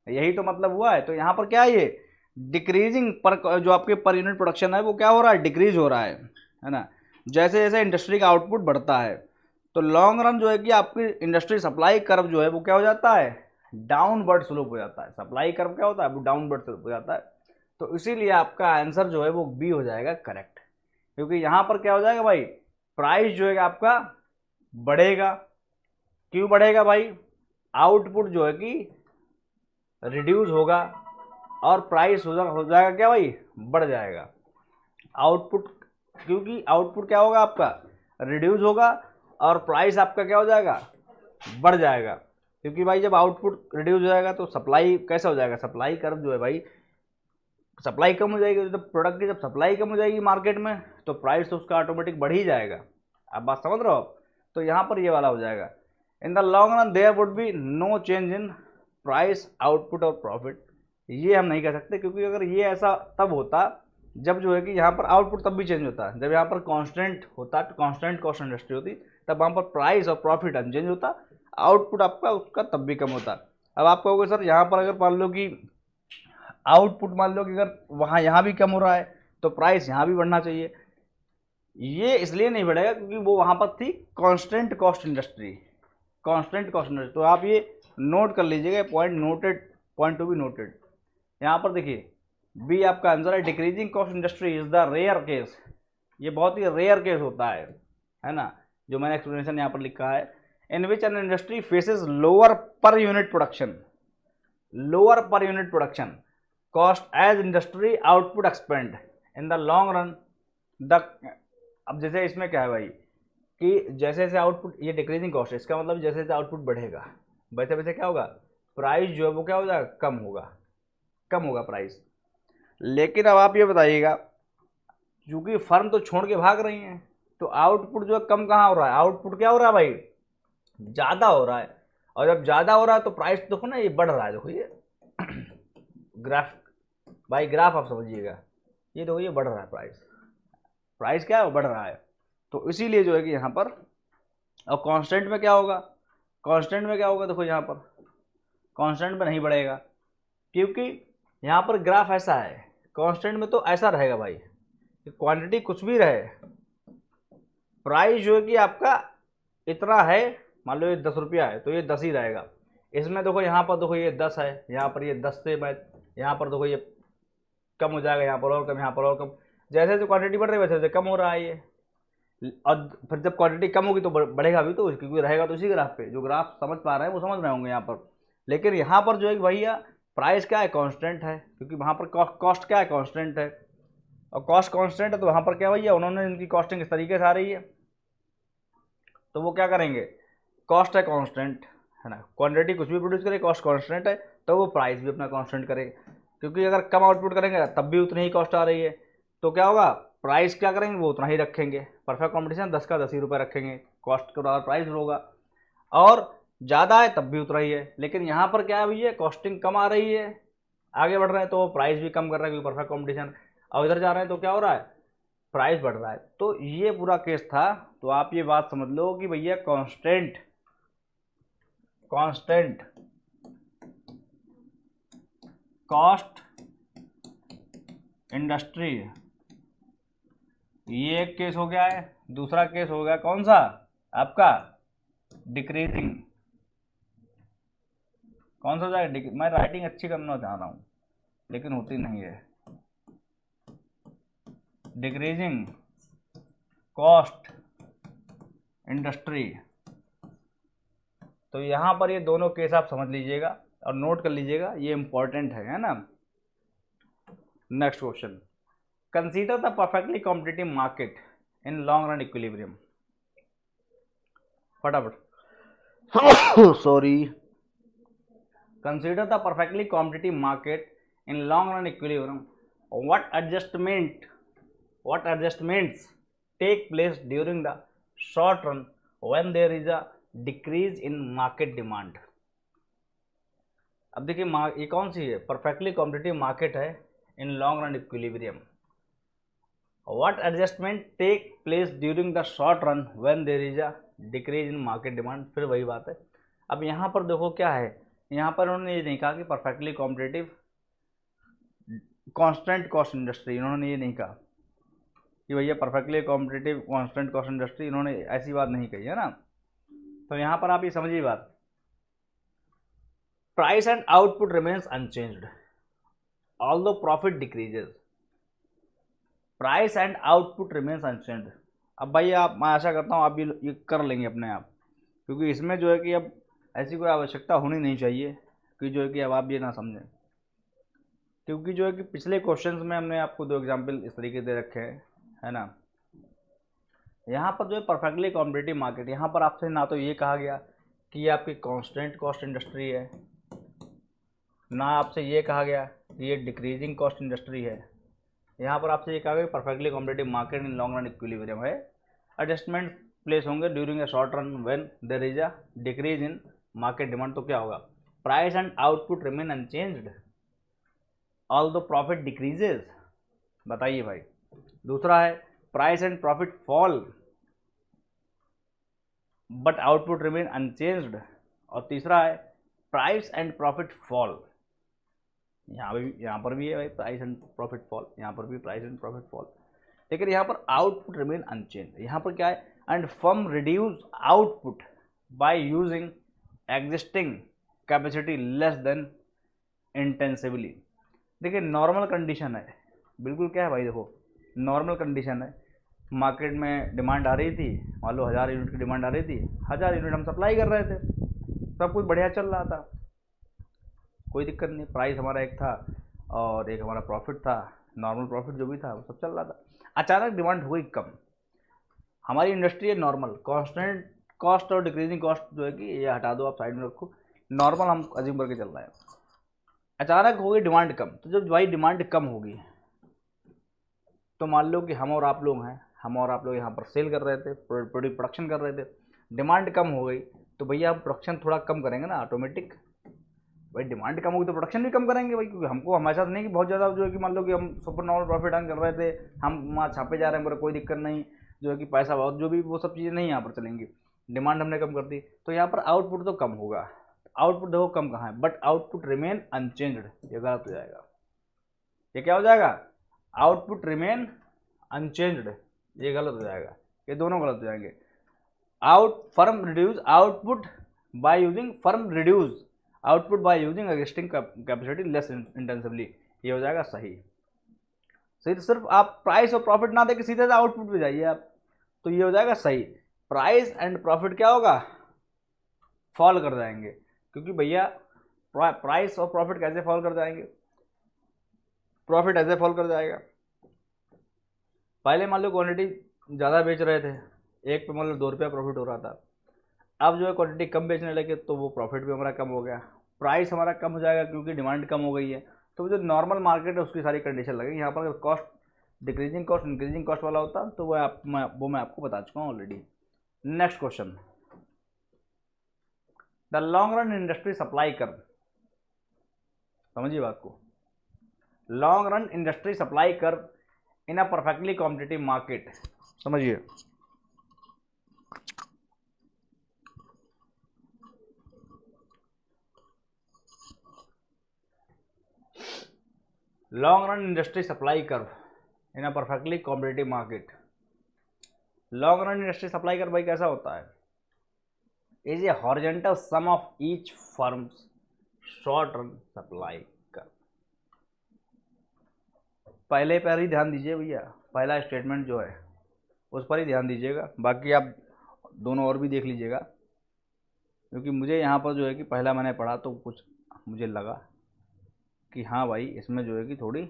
यही तो मतलब हुआ है। तो यहाँ पर क्या है, ये डिक्रीजिंग पर जो आपके पर यूनिट प्रोडक्शन है वो क्या हो रहा है, डिक्रीज हो रहा है ना। जैसे जैसे इंडस्ट्री का आउटपुट बढ़ता है तो लॉन्ग रन जो है कि आपकी इंडस्ट्री सप्लाई कर्व जो है वो क्या हो जाता है, डाउनवर्ड स्लोप हो जाता है। सप्लाई कर्व क्या होता है, वो डाउनवर्ड स्लोप हो जाता है। तो इसीलिए आपका आंसर जो है वो बी हो जाएगा करेक्ट, क्योंकि यहाँ पर क्या हो जाएगा भाई, प्राइस जो है आपका बढ़ेगा। क्यों बढ़ेगा भाई, आउटपुट जो है कि रिड्यूस होगा और प्राइस हो जाएगा क्या भाई, बढ़ जाएगा। आउटपुट, क्योंकि आउटपुट क्या होगा आपका, रिड्यूस होगा और प्राइस आपका क्या हो जाएगा, बढ़ जाएगा। क्योंकि भाई जब आउटपुट रिड्यूस हो जाएगा तो सप्लाई कैसा हो जाएगा, सप्लाई कर्व जो है भाई, सप्लाई कम हो जाएगी। जब प्रोडक्ट की जब सप्लाई कम हो जाएगी मार्केट में तो प्राइस तो उसका ऑटोमेटिक बढ़ ही जाएगा। आप बात समझ रहे हो आप। तो यहाँ पर ये वाला हो जाएगा, in the long run there would be no change in price, output और प्रॉफिट। ये हम नहीं कह सकते, क्योंकि अगर ये ऐसा तब होता जब जो है कि यहाँ पर आउटपुट तब भी चेंज होता, जब यहाँ पर कांस्टेंट होता, कांस्टेंट कॉस्ट इंडस्ट्री होती, तब वहाँ पर प्राइस और प्रॉफिट अनचेंज होता, आउटपुट आपका उसका तब भी कम होता। अब आप कहोगे सर यहाँ पर अगर मान लो कि आउटपुट मान लो कि अगर वहाँ यहाँ भी कम हो रहा है तो प्राइस यहाँ भी बढ़ना चाहिए। ये इसलिए नहीं बढ़ेगा क्योंकि वो वहाँ पर थी constant cost industry, constant cost industry. तो आप ये नोट कर लीजिएगा, point noted, point to be noted. यहाँ पर देखिए बी आपका आंसर है, decreasing cost industry is the rare case. ये बहुत ही रेयर केस होता है ना, जो मैंने एक्सप्लेनेशन यहाँ पर लिखा है, in which an industry faces lower per unit production, lower per unit production cost as industry output expand in the long run the. अब जैसे इसमें क्या है भाई कि जैसे जैसे आउटपुट, ये डिक्रीजिंग कॉस्ट है, इसका मतलब जैसे जैसे आउटपुट बढ़ेगा वैसे वैसे क्या होगा, प्राइस जो है वो क्या हो जाएगा, कम होगा, कम होगा प्राइस। लेकिन अब आप ये बताइएगा, क्योंकि फर्म तो छोड़ के भाग रही हैं तो आउटपुट जो है कम कहाँ हो रहा है, आउटपुट क्या हो रहा है भाई, ज़्यादा हो रहा है। और जब ज़्यादा हो रहा है तो प्राइस देखो ना, ये बढ़ रहा है। देखो ये ग्राफ भाई, ग्राफ आप समझिएगा, ये देखो ये बढ़ रहा है प्राइस, प्राइस क्या है, बढ़ रहा है। तो इसीलिए जो है कि यहाँ पर, और कांस्टेंट में क्या होगा, कांस्टेंट में क्या होगा, देखो यहाँ पर कांस्टेंट में नहीं बढ़ेगा, क्योंकि यहाँ पर ग्राफ ऐसा है। कांस्टेंट में तो ऐसा रहेगा भाई, क्वांटिटी कुछ भी रहे, प्राइस जो है कि आपका इतना है, मान लो ये 10 रुपया है तो ये 10 ही रहेगा। इसमें देखो यहाँ पर देखो ये 10 है, यहाँ पर ये 10 से मैं यहाँ पर देखो ये कम हो जाएगा, यहाँ पर और कम, यहाँ पर और कम। जैसे जैसे क्वांटिटी बढ़ रही है वैसे वैसे कम हो रहा है ये। और फिर जब क्वांटिटी कम होगी तो बढ़ेगा भी, तो क्योंकि रहेगा तो इसी ग्राफ पे। जो ग्राफ समझ पा रहे हैं वो समझ रहे होंगे यहाँ पर। लेकिन यहाँ पर जो है भैया प्राइस क्या है, कांस्टेंट है, क्योंकि वहाँ पर कॉस्ट क्या है, कांस्टेंट है। और कॉस्ट कांस्टेंट है तो वहाँ पर क्या भैया, उन्होंने इनकी कॉस्टिंग इस तरीके से आ रही है, तो वो क्या करेंगे, कॉस्ट है कांस्टेंट है ना, क्वांटिटी कुछ भी प्रोड्यूस करे, कॉस्ट कांस्टेंट है तो वो प्राइस भी अपना कांस्टेंट करेगा। क्योंकि अगर कम आउटपुट करेंगे तब भी उतनी ही कॉस्ट आ रही है, तो क्या होगा, प्राइस क्या करेंगे, वो उतना ही रखेंगे। परफेक्ट कॉम्पिटिशन 10 का 10 ही रुपये रखेंगे, कॉस्ट के बराबर प्राइस होगा, और ज़्यादा है तब भी उतना ही है। लेकिन यहाँ पर क्या है भैया, कॉस्टिंग कम आ रही है, आगे बढ़ रहे हैं तो प्राइस भी कम कर रहे हैं क्योंकि परफेक्ट कॉम्पिटिशन। और इधर जा रहे हैं तो क्या हो रहा है, प्राइस बढ़ रहा है। तो ये पूरा केस था। तो आप ये बात समझ लो कि भैया कांस्टेंट कॉस्ट इंडस्ट्री, ये एक केस हो गया है। दूसरा केस हो गया कौन सा आपका, डिक्रीजिंग। कौन सा जाएगा, मैं राइटिंग अच्छी करना चाह रहा हूँ लेकिन होती नहीं है। Decreasing cost industry. तो यहाँ पर ये दोनों केस आप समझ लीजिएगा और नोट कर लीजिएगा, ये इंपॉर्टेंट है ना। Next question, consider the perfectly competitive market in long run equilibrium. फटाफट sorry, consider the perfectly competitive market in long run equilibrium, what adjustments take place during the short run when there is a decrease in market demand। अब देखिए ये कौन सी है, perfectly competitive market है in long run equilibrium. What adjustment take place during the short run when there is a decrease in market demand. फिर वही बात है। अब यहाँ पर देखो क्या है, यहाँ पर उन्होंने ये नहीं कहा कि perfectly competitive constant cost industry, इन्होंने ये नहीं कहा कि भैया perfectly competitive constant cost industry, इन्होंने ऐसी बात नहीं कही है ना। तो यहाँ पर आप ये समझिए बात, price and output remains unchanged although profit decreases. Price and output remains unchanged. अब भाई आप, मैं आशा करता हूँ आप ये कर लेंगे अपने आप, क्योंकि इसमें जो है कि अब ऐसी कोई आवश्यकता होनी नहीं चाहिए कि जो है कि अब आप ये ना समझें, क्योंकि जो है कि पिछले क्वेश्चंस में हमने आपको 2 एग्जाम्पल इस तरीके दे रखे हैं, है ना। यहाँ पर जो है परफेक्टली कॉम्पिटिटिव मार्केट, यहाँ पर आपसे ना तो ये कहा गया कि ये आपकी कांस्टेंट कॉस्ट इंडस्ट्री है, ना आपसे ये कहा गया कि ये डिक्रीजिंग कॉस्ट इंडस्ट्री है। यहाँ पर आपसे ये कहा गया perfectly competitive market in long run equilibrium है। एडजस्टमेंट प्लेस होंगे during a short run when there is a decrease in market demand. तो क्या होगा, price and output remain unchanged although profit decreases. बताइए भाई। दूसरा है price and profit fall but output remain unchanged. और तीसरा है प्राइस एंड प्रॉफिट फॉल, यहाँ पर भी है भाई प्राइस एंड प्रॉफिट फॉल, यहाँ पर भी प्राइस एंड प्रॉफिट फॉल, लेकिन यहाँ पर आउटपुट रिमेन अनचेंज। यहाँ पर क्या है, and firm reduce output by using existing capacity less than intensively. देखिए नॉर्मल कंडीशन है, बिल्कुल क्या है भाई, देखो नॉर्मल कंडीशन है, मार्केट में डिमांड आ रही थी, मान लो 1000 यूनिट की डिमांड आ रही थी, 1000 यूनिट हम सप्लाई कर रहे थे, सब कुछ बढ़िया चल रहा था, कोई दिक्कत नहीं। प्राइस हमारा एक था और एक हमारा प्रॉफिट था, नॉर्मल प्रॉफिट जो भी था वो सब चल रहा था। अचानक डिमांड हो गई कम। हमारी इंडस्ट्री है नॉर्मल, कांस्टेंट कॉस्ट और डिक्रीजिंग कॉस्ट जो है कि ये हटा दो, आप साइड में रखो, नॉर्मल हम अज्यूम करके चल रहे हैं। अचानक हो गई डिमांड कम, तो जब भाई डिमांड कम होगी तो मान लो कि हम और आप लोग हैं, हम और आप लोग यहाँ पर सेल कर रहे थे, प्रोडक्शन कर रहे थे, डिमांड कम हो गई तो भैया हम प्रोडक्शन थोड़ा कम करेंगे ना, ऑटोमेटिक। भाई डिमांड कम होगी तो प्रोडक्शन भी कम करेंगे भाई, क्योंकि हमको हमारे साथ नहीं कि बहुत ज़्यादा जो है कि मान लो कि हम सुपर नॉर्मल प्रॉफिट अर्न कर रहे थे, हम वहाँ छापे जा रहे हैं, कोई दिक्कत नहीं, जो है कि पैसा बहुत जो भी वो सब चीज़ें नहीं यहाँ पर चलेंगी। डिमांड हमने कम कर दी तो यहाँ पर आउटपुट तो कम होगा। आउटपुट देखो कम कहाँ है, बट आउटपुट रिमेन अनचेंज्ड, ये गलत हो जाएगा। ये क्या हो जाएगा, आउटपुट रिमेन अनचेंज्ड, ये गलत हो जाएगा, ये दोनों गलत हो जाएंगे। Firm reduce output by using output by using existing capacity less intensively, ये हो जाएगा सही। तो सिर्फ आप प्राइस और प्रॉफिट ना देके सीधे आउटपुट पे जाइए आप, तो ये हो जाएगा सही। प्राइस एंड प्रॉफिट क्या होगा, फॉल कर जाएंगे, क्योंकि भैया प्राइस और प्रॉफिट कैसे फॉल कर जाएंगे, प्रॉफिट ऐसे फॉल कर जाएगा। पहले मान लो क्वांटिटी ज़्यादा बेच रहे थे, एक पे मान लो 2 रुपया प्रॉफिट हो रहा था, अब जो है क्वांटिटी कम बेचने लगे तो वो प्रॉफिट भी हमारा कम हो गया, प्राइस हमारा कम हो जाएगा क्योंकि डिमांड कम हो गई है। तो जो नॉर्मल मार्केट है उसकी सारी कंडीशन लगेगी। यहाँ पर cost decreasing cost increasing cost वाला होता, तो वो मैं आपको बता चुका हूँ already. Next question, the long run industry supply curve, समझिए बात को, long run industry supply curve in a perfectly competitive market, समझिए। Long run industry supply curve in a perfectly competitive market. Long run industry supply curve भाई कैसा होता है? Is a horizontal sum of each firms short run supply curve. पहले पर ही ध्यान दीजिए भैया, पहला स्टेटमेंट जो है उस पर ही ध्यान दीजिएगा, बाकी आप दोनों और भी देख लीजिएगा, क्योंकि मुझे यहाँ पर जो है कि पहला मैंने पढ़ा तो कुछ मुझे लगा कि हाँ भाई इसमें जो है कि थोड़ी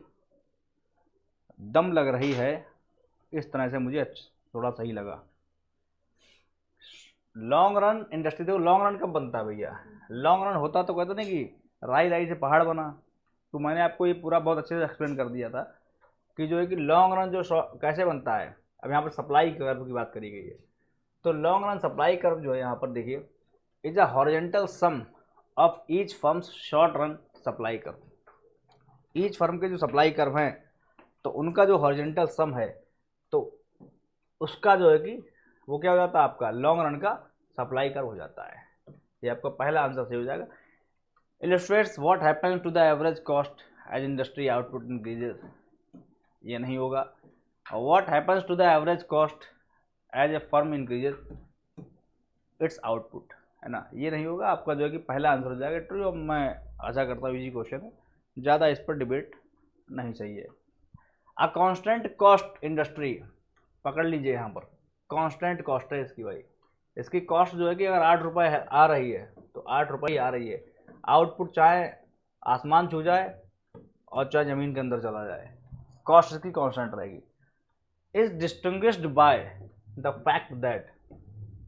दम लग रही है, इस तरह से मुझे थोड़ा सही लगा। लॉन्ग रन इंडस्ट्री, देखो लॉन्ग रन कब बनता है भैया? लॉन्ग रन होता तो कहते नहीं कि राई राई से पहाड़ बना, तो मैंने आपको ये पूरा बहुत अच्छे से एक्सप्लेन कर दिया था कि जो है कि लॉन्ग रन जो कैसे बनता है। अब यहाँ पर सप्लाई कर्व की बात करी गई है, तो लॉन्ग रन सप्लाई कर्व जो है यहाँ पर देखिए, is a horizontal sum of each firms short run supply curve. Each firm के जो सप्लाई कर्व हैं तो उनका जो हॉरिजॉन्टल सम है, तो उसका जो है कि वो क्या हो जाता है, आपका लॉन्ग रन का सप्लाई कर्व हो जाता है। ये आपका पहला आंसर सही हो जाएगा। Illustrates what happens to the average cost as industry output increases, ये नहीं होगा। और what happens to the average cost as a firm increases its output, है ना, ये नहीं होगा। आपका जो है कि पहला आंसर हो जाएगा ट्रू। अब मैं आशा करता हूँ इजी क्वेश्चन है, ज़्यादा इस पर डिबेट नहीं चाहिए। अ कांस्टेंट कॉस्ट इंडस्ट्री, पकड़ लीजिए यहाँ पर, कांस्टेंट कॉस्ट है इसकी भाई। इसकी कॉस्ट जो है कि अगर 8 रुपये आ रही है तो 8 रुपये ही आ रही है। आउटपुट चाहे आसमान छू जाए और चाहे ज़मीन के अंदर चला जाए, कॉस्ट इसकी कांस्टेंट रहेगी। Is distinguished by the fact that,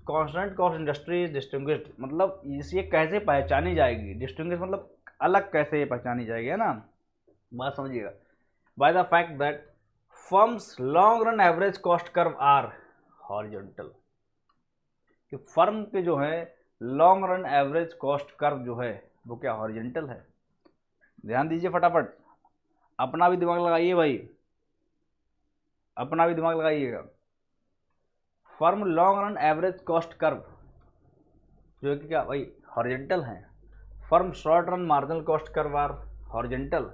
constant cost industry is distinguished, मतलब ये कैसे पहचानी जाएगी? डिस्टिंग्विश मतलब अलग कैसे पहचानी जाएगी, है ना, बात समझिएगा। By the fact that firm's long run average cost curve are horizontal, कि फर्म के जो है long run average cost curve जो है वो क्या हॉरिजॉन्टल है। ध्यान दीजिए फटाफट, अपना भी दिमाग लगाइए भाई, अपना भी दिमाग लगाइएगा। Firm long run average cost curve जो है कि क्या भाई हॉरिजॉन्टल है। Firm short run marginal cost curve are horizontal.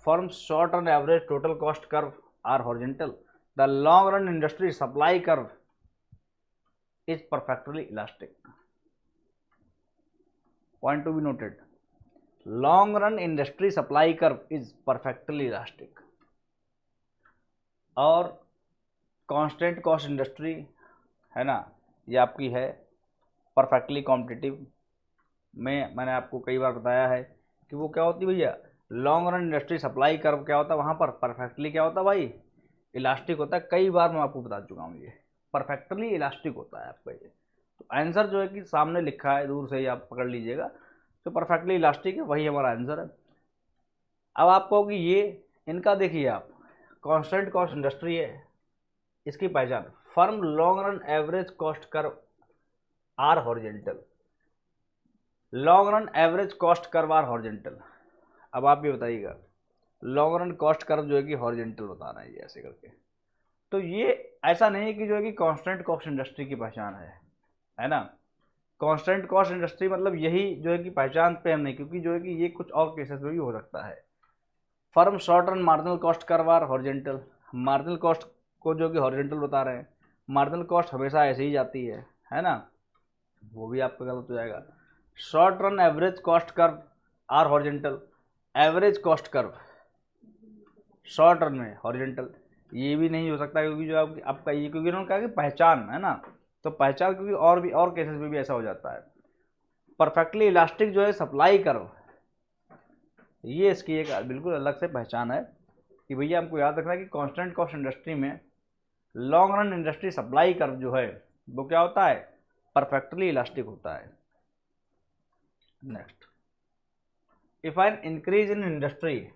Firm short run average total cost curve are horizontal. The long run industry supply curve is perfectly elastic. Point to be noted, long run industry supply curve is perfectly elastic। और constant cost industry है ना, ये आपकी है perfectly competitive. मैंने आपको कई बार बताया है कि वो क्या होती है भैया, long run industry supply curve क्या होता है वहाँ पर परफेक्टली क्या होता है भाई, इलास्टिक होता है। कई बार मैं आपको बता चुका हूँ, ये परफेक्टली इलास्टिक होता है आपका ये। तो आंसर जो है कि सामने लिखा है, दूर से ही आप पकड़ लीजिएगा, तो परफेक्टली इलास्टिक है, वही हमारा आंसर है। अब आप कहोगे ये इनका देखिए आप, कांस्टेंट कॉस्ट इंडस्ट्री है, इसकी पहचान firm long run average cost curve are horizontal. Long run average cost curve are horizontal. अब आप ये बताइएगा, लॉन्ग रन कॉस्ट कर्व जो है कि हॉरिजॉन्टल बता रहा है ये ऐसे करके, तो ये ऐसा नहीं है कि जो है कि कांस्टेंट कॉस्ट इंडस्ट्री की पहचान है ना। कांस्टेंट कॉस्ट इंडस्ट्री मतलब यही जो है कि पहचान पे हम नहीं, क्योंकि जो है कि ये कुछ और केसेस में भी हो सकता है। Firm short run marginal cost curve are horizontal, marginal cost को जो कि हॉरिजॉन्टल बता रहे हैं। मार्जिनल कॉस्ट हमेशा ऐसे ही जाती है ना, वो भी आपका गलत हो जाएगा। Short run average cost curve are horizontal, average cost curve short run में हॉरिजॉन्टल, ये भी नहीं हो सकता, क्योंकि जो आपका ये, क्योंकि उन्होंने कहा कि पहचान है ना, तो पहचान, क्योंकि और केसेस में भी ऐसा हो जाता है। परफेक्टली इलास्टिक जो है सप्लाई कर्व, ये इसकी एक बिल्कुल अलग से पहचान है कि भैया हमको याद रखना है कि कांस्टेंट कॉस्ट इंडस्ट्री में long run industry supply curve जो है वो क्या होता है, परफेक्टली इलास्टिक होता है। Next, if an increase in industry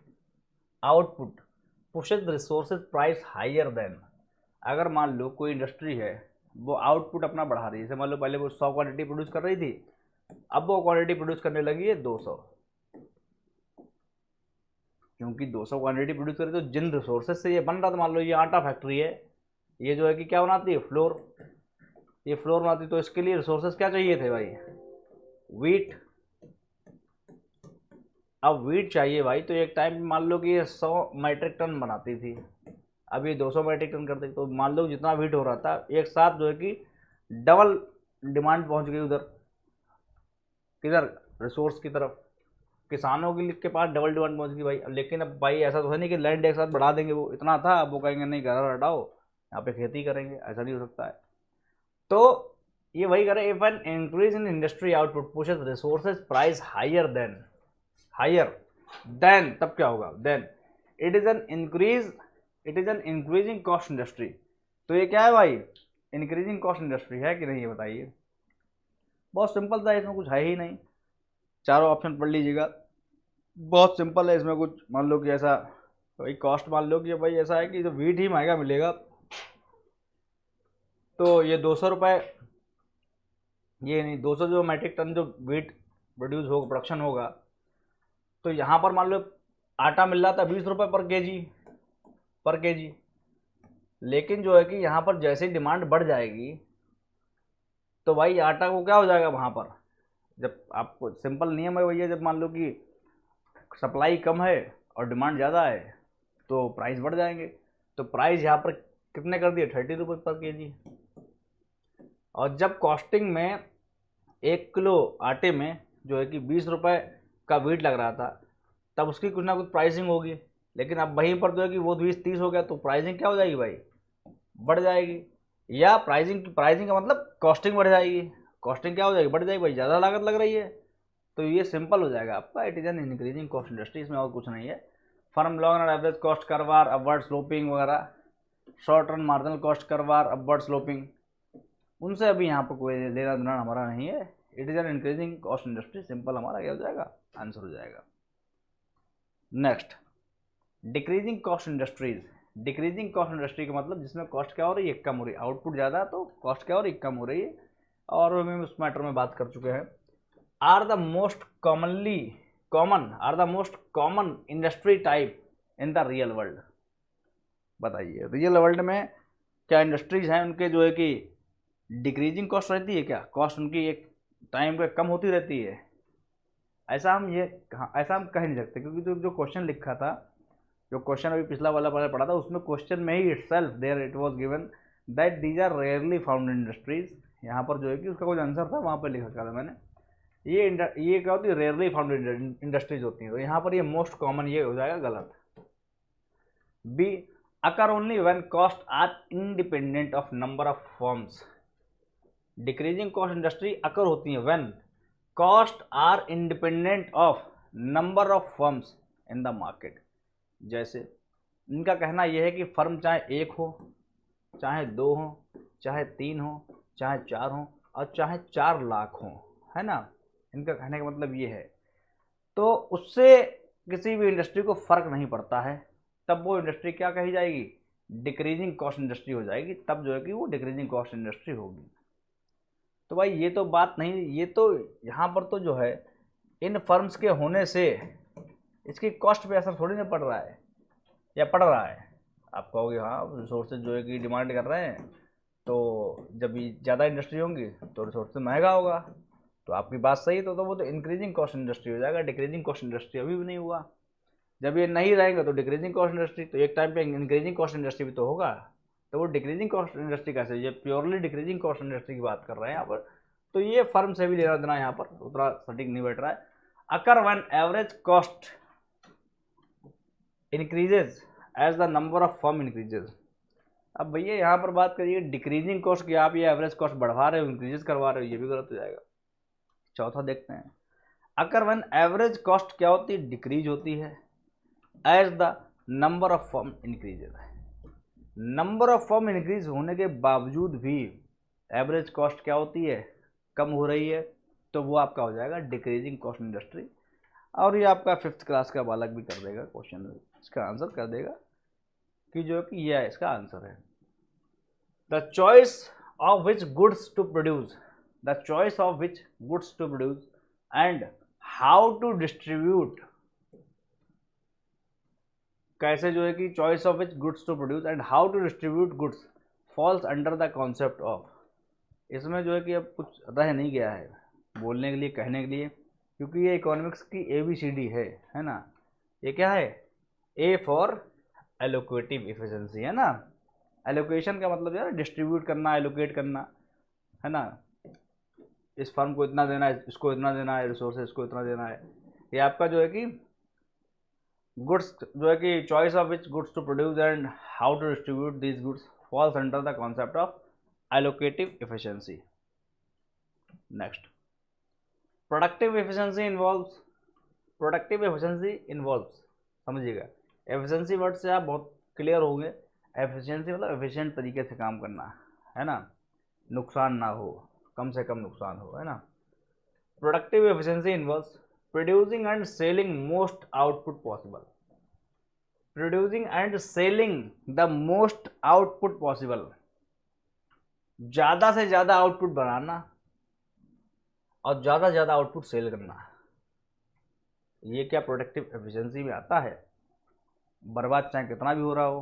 output pushes resources price higher then, अगर मान लो कोई इंडस्ट्री है वो आउटपुट अपना बढ़ा रही है, जैसे मान लो पहले वो 100 क्वांटिटी प्रोड्यूस कर रही थी, अब वो क्वांटिटी प्रोड्यूस करने लगी है 200, क्योंकि 200 क्वांटिटी प्रोड्यूस करी तो जिन रिसोर्सेज से ये बन रहा था, मान लो ये आटा फैक्ट्री है, ये जो है कि क्या बनाती है, फ्लोर, ये फ्लोर बनाती, तो इसके लिए रिसोर्सेज क्या चाहिए थे भाई, वीट। अब वीट चाहिए भाई, तो एक टाइम मान लो कि ये 100 मीट्रिक टन बनाती थी, अब ये 200 मीट्रिक टन करती, तो मान लो जितना वीट हो रहा था एक साथ जो है कि डबल डिमांड पहुंच गई उधर, किधर, रिसोर्स की तरफ, किसानों के पास डबल डिमांड पहुंच गई भाई। लेकिन अब भाई ऐसा तो है नहीं कि लैंड एक साथ बढ़ा देंगे, वो इतना था अब वो कहेंगे नहीं घर हटाओ यहाँ पे खेती करेंगे, ऐसा नहीं हो सकता है। तो ये वही करे, if an increase in industry output pushes resources price higher then, तब क्या होगा, then it is an increasing cost industry. तो ये क्या है भाई, इंक्रीजिंग कॉस्ट इंडस्ट्री है कि नहीं, ये बताइए। बहुत सिंपल था, इसमें कुछ है ही नहीं, चारों ऑप्शन पढ़ लीजिएगा, बहुत सिंपल है। इसमें कुछ मान लो कि ऐसा भाई कॉस्ट मान लो कि भाई ऐसा है कि जो वीट ही महंगा मिलेगा, तो ये 200 रुपये, ये नहीं 200 जो मीट्रिक टन जो वीट प्रोड्यूस होगा, प्रोडक्शन होगा, तो यहाँ पर मान लो आटा मिल रहा था 20 रुपये पर केजी, लेकिन जो है कि यहाँ पर जैसे डिमांड बढ़ जाएगी तो भाई आटा को क्या हो जाएगा वहाँ पर, जब आपको सिंपल नियम है भैया, जब मान लो कि सप्लाई कम है और डिमांड ज़्यादा है तो प्राइस बढ़ जाएंगे, तो प्राइस यहाँ पर कितने कर दिए, 30 रुपये पर केजी। और जब कॉस्टिंग में 1 किलो आटे में जो है कि 20 रुपये का वीट लग रहा था, तब उसकी कुछ ना कुछ प्राइसिंग होगी, लेकिन अब वहीं पर जो है कि वो 20-30 हो गया, तो प्राइसिंग क्या हो जाएगी भाई, बढ़ जाएगी। या प्राइसिंग का मतलब कॉस्टिंग बढ़ जाएगी, कॉस्टिंग क्या हो जाएगी, बढ़ जाएगी भाई, ज़्यादा लागत लग रही है, तो ये सिंपल हो जाएगा आपका, it is an increasing cost industry, इसमें और कुछ नहीं है। Firm long run average cost करवार अपवर्ड स्लोपिंग वगैरह, शॉर्ट रन मार्जिनल कॉस्ट करवार अपवर्ड स्लोपिंग, उनसे अभी यहाँ पर कोई लेना देना हमारा नहीं है। It is an increasing cost industry, simple हमारा क्या हो जाएगा, आंसर हो जाएगा। Next, decreasing cost industries. Decreasing cost industry का मतलब जिसमें कॉस्ट क्या हो रही है, कम हो रही है, आउटपुट ज़्यादा है तो कॉस्ट क्या हो रही है, कम हो रही है, और हम उस मैटर में बात कर चुके हैं। Are the most common industry type in the real world. बताइए रियल वर्ल्ड में क्या इंडस्ट्रीज हैं उनके जो है कि डिक्रीजिंग कॉस्ट रहती है, क्या कॉस्ट उनकी एक टाइम पे कम होती रहती है, ऐसा हम कह नहीं सकते, क्योंकि जो क्वेश्चन लिखा था, जो क्वेश्चन अभी पिछला वाला पढ़ा था, उसमें क्वेश्चन में ही itself there it was given that these are rarely found industries. यहाँ पर जो है कि उसका कुछ आंसर था, वहाँ पर लिखा था मैंने, ये क्या होती है, रेयरली फाउंड इंडस्ट्रीज होती हैं, तो यहाँ पर ये मोस्ट कॉमन ये हो जाएगा गलत। B, occur only when cost are independent of number of firms. Decreasing cost industry occur होती है when cost are independent of number of firms in the market. जैसे इनका कहना यह है कि फर्म चाहे 1 हो, चाहे 2 हो, चाहे 3 हो, चाहे 4 हो, और चाहे 4 लाख हो, है ना, इनका कहने का मतलब ये है। तो उससे किसी भी इंडस्ट्री को फर्क नहीं पड़ता है, तब वो इंडस्ट्री क्या कही जाएगी, डिक्रीजिंग कॉस्ट इंडस्ट्री हो जाएगी, तब जो है कि वो डिक्रीजिंग कॉस्ट इंडस्ट्री होगी। तो भाई ये तो बात नहीं, ये तो यहाँ पर तो जो है इन फर्म्स के होने से इसकी कॉस्ट पे असर थोड़ी ना पड़ रहा है, या पड़ रहा है। आप कहोगे हाँ रिसोर्सेज जो है कि डिमांड कर रहे हैं, तो जब ज़्यादा इंडस्ट्री होंगी तो रिसोर्सेज महंगा होगा, तो आपकी बात सही, तो वो तो इंक्रीजिंग कॉस्ट इंडस्ट्री हो जाएगा, डिक्रीजिंग कॉस्ट इंडस्ट्री अभी भी नहीं हुआ। जब ये नहीं रहेगा तो डिक्रीजिंग कॉस्ट इंडस्ट्री, तो एक टाइम पे इंक्रीजिंग कॉस्ट इंडस्ट्री भी तो होगा, तो वो डिक्रीजिंग कॉस्ट इंडस्ट्री कैसे, ये प्योरली डिक्रीजिंग कॉस्ट इंडस्ट्री की बात कर रहे हैं यहाँ पर, तो ये फर्म से भी लेना देना यहाँ पर उतना सटीक नहीं बैठ रहा है। Occur when average cost increases as the number of firm increases. अब भैया यहाँ पर बात करिए डिक्रीजिंग कॉस्ट की, आप ये एवरेज कॉस्ट बढ़वा रहे हो, इंक्रीजेज करवा रहे हो, ये भी गलत हो जाएगा। चौथा देखते हैं, अकर व्हेन एवरेज कॉस्ट क्या होती है, डिक्रीज होती है, as the number of firm increases. Number of firm increase होने के बावजूद भी एवरेज कॉस्ट क्या होती है, कम हो रही है, तो वो आपका हो जाएगा डिक्रीजिंग कॉस्ट इंडस्ट्री। और ये आपका 5th क्लास का बालक भी कर देगा क्वेश्चन, इसका आंसर कर देगा कि जो कि यह इसका आंसर है। The choice of which goods to produce, the choice of which goods to produce and how to distribute, कैसे जो है कि choice of which goods to produce and how to distribute goods falls under the concept of, इसमें जो है कि अब कुछ रह नहीं गया है बोलने के लिए, कहने के लिए, क्योंकि ये इकोनॉमिक्स की ABCD है ना। ये क्या है? A फॉर एलोकेटिव एफिशिएंसी, है ना। एलोकेशन का मतलब यार डिस्ट्रीब्यूट करना, एलोकेट करना, है ना। इस फर्म को इतना देना है, इसको इतना देना है, रिसोर्सेज को इतना देना है। ये आपका जो है कि गुड्स जो है कि choice of which goods to produce and how to distribute these goods falls under the concept of allocative efficiency. Next, productive efficiency involves, productive efficiency involves, समझिएगा, एफिशिएंसी वर्ड से आप बहुत क्लियर होंगे। एफिशिएंसी मतलब efficient तरीके से काम करना, है ना, नुकसान ना हो, कम से कम नुकसान हो, है ना। Productive efficiency involves producing and selling most output possible, producing and selling the most output possible, ज़्यादा से ज़्यादा आउटपुट बनाना और ज़्यादा से ज़्यादा आउटपुट सेल करना, ये क्या प्रोडक्टिव एफिशिएंसी में आता है। बर्बाद चाहे कितना भी हो रहा हो,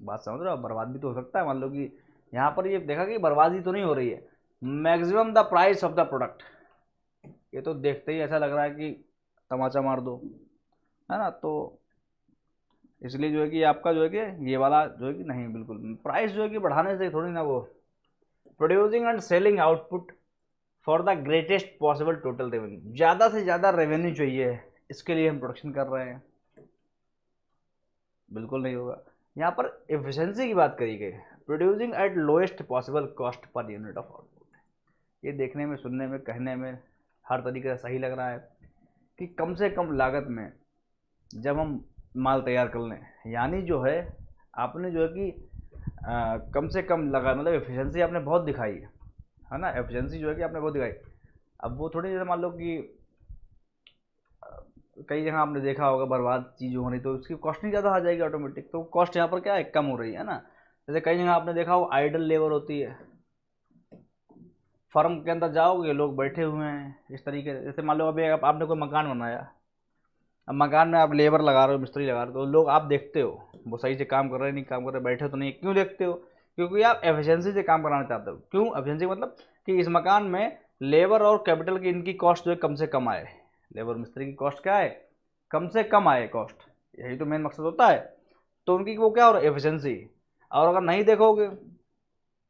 बात समझ रहे हो, बर्बाद भी तो हो सकता है। मान लो कि यहाँ पर ये देखा कि बर्बादी तो नहीं हो रही है, maximum the price of the product, ये तो देखते ही ऐसा लग रहा है कि तमाचा मार दो, है ना। तो इसलिए जो है कि आपका जो है कि ये वाला जो है कि नहीं, बिल्कुल प्राइस जो है कि बढ़ाने से थोड़ी ना वो। Producing and selling output for the greatest possible total revenue, ज़्यादा से ज़्यादा रेवेन्यू चाहिए, इसके लिए हम प्रोडक्शन कर रहे हैं, बिल्कुल नहीं होगा। यहाँ पर एफिशिएंसी की बात करी गई, producing eight lowest possible cost per unit of output, ये देखने में, सुनने में, कहने में हर तरीके से सही लग रहा है कि कम से कम लागत में जब हम माल तैयार कर लें, यानी जो है आपने जो है कि कम से कम लगा, मतलब एफिशिएंसी आपने बहुत दिखाई है ना, एफिशिएंसी जो है कि आपने बहुत दिखाई। अब वो थोड़ी, जैसे मान लो कि कई जगह आपने देखा होगा बर्बाद चीज़ हो रही, तो उसकी कॉस्टिंग ज़्यादा आ जाएगी ऑटोमेटिक, तो कॉस्ट यहाँ पर क्या है, कम हो रही है ना। जैसे कई जगह आपने देखा हो आइडल लेबर होती है, फर्म के अंदर जाओगे लोग बैठे हुए हैं इस तरीके से। जैसे मान लो अभी आपने कोई मकान बनाया, अब मकान में आप लेबर लगा रहे हो, मिस्त्री लगा रहे हो, तो लोग आप देखते हो वो सही से काम कर रहे हैं, नहीं काम कर रहे, बैठे तो नहीं, क्यों देखते हो? क्योंकि आप एफिशिएंसी से काम कराना चाहते हो। क्यों एफिशिएंसी? मतलब कि इस मकान में लेबर और कैपिटल की इनकी कॉस्ट जो है कम से कम आए, लेबर मिस्त्री की कॉस्ट क्या है, कम से कम आए कॉस्ट, यही तो मेन मकसद होता है। तो उनकी वो क्या हो रहा है, एफिशिएंसी। और अगर नहीं देखोगे,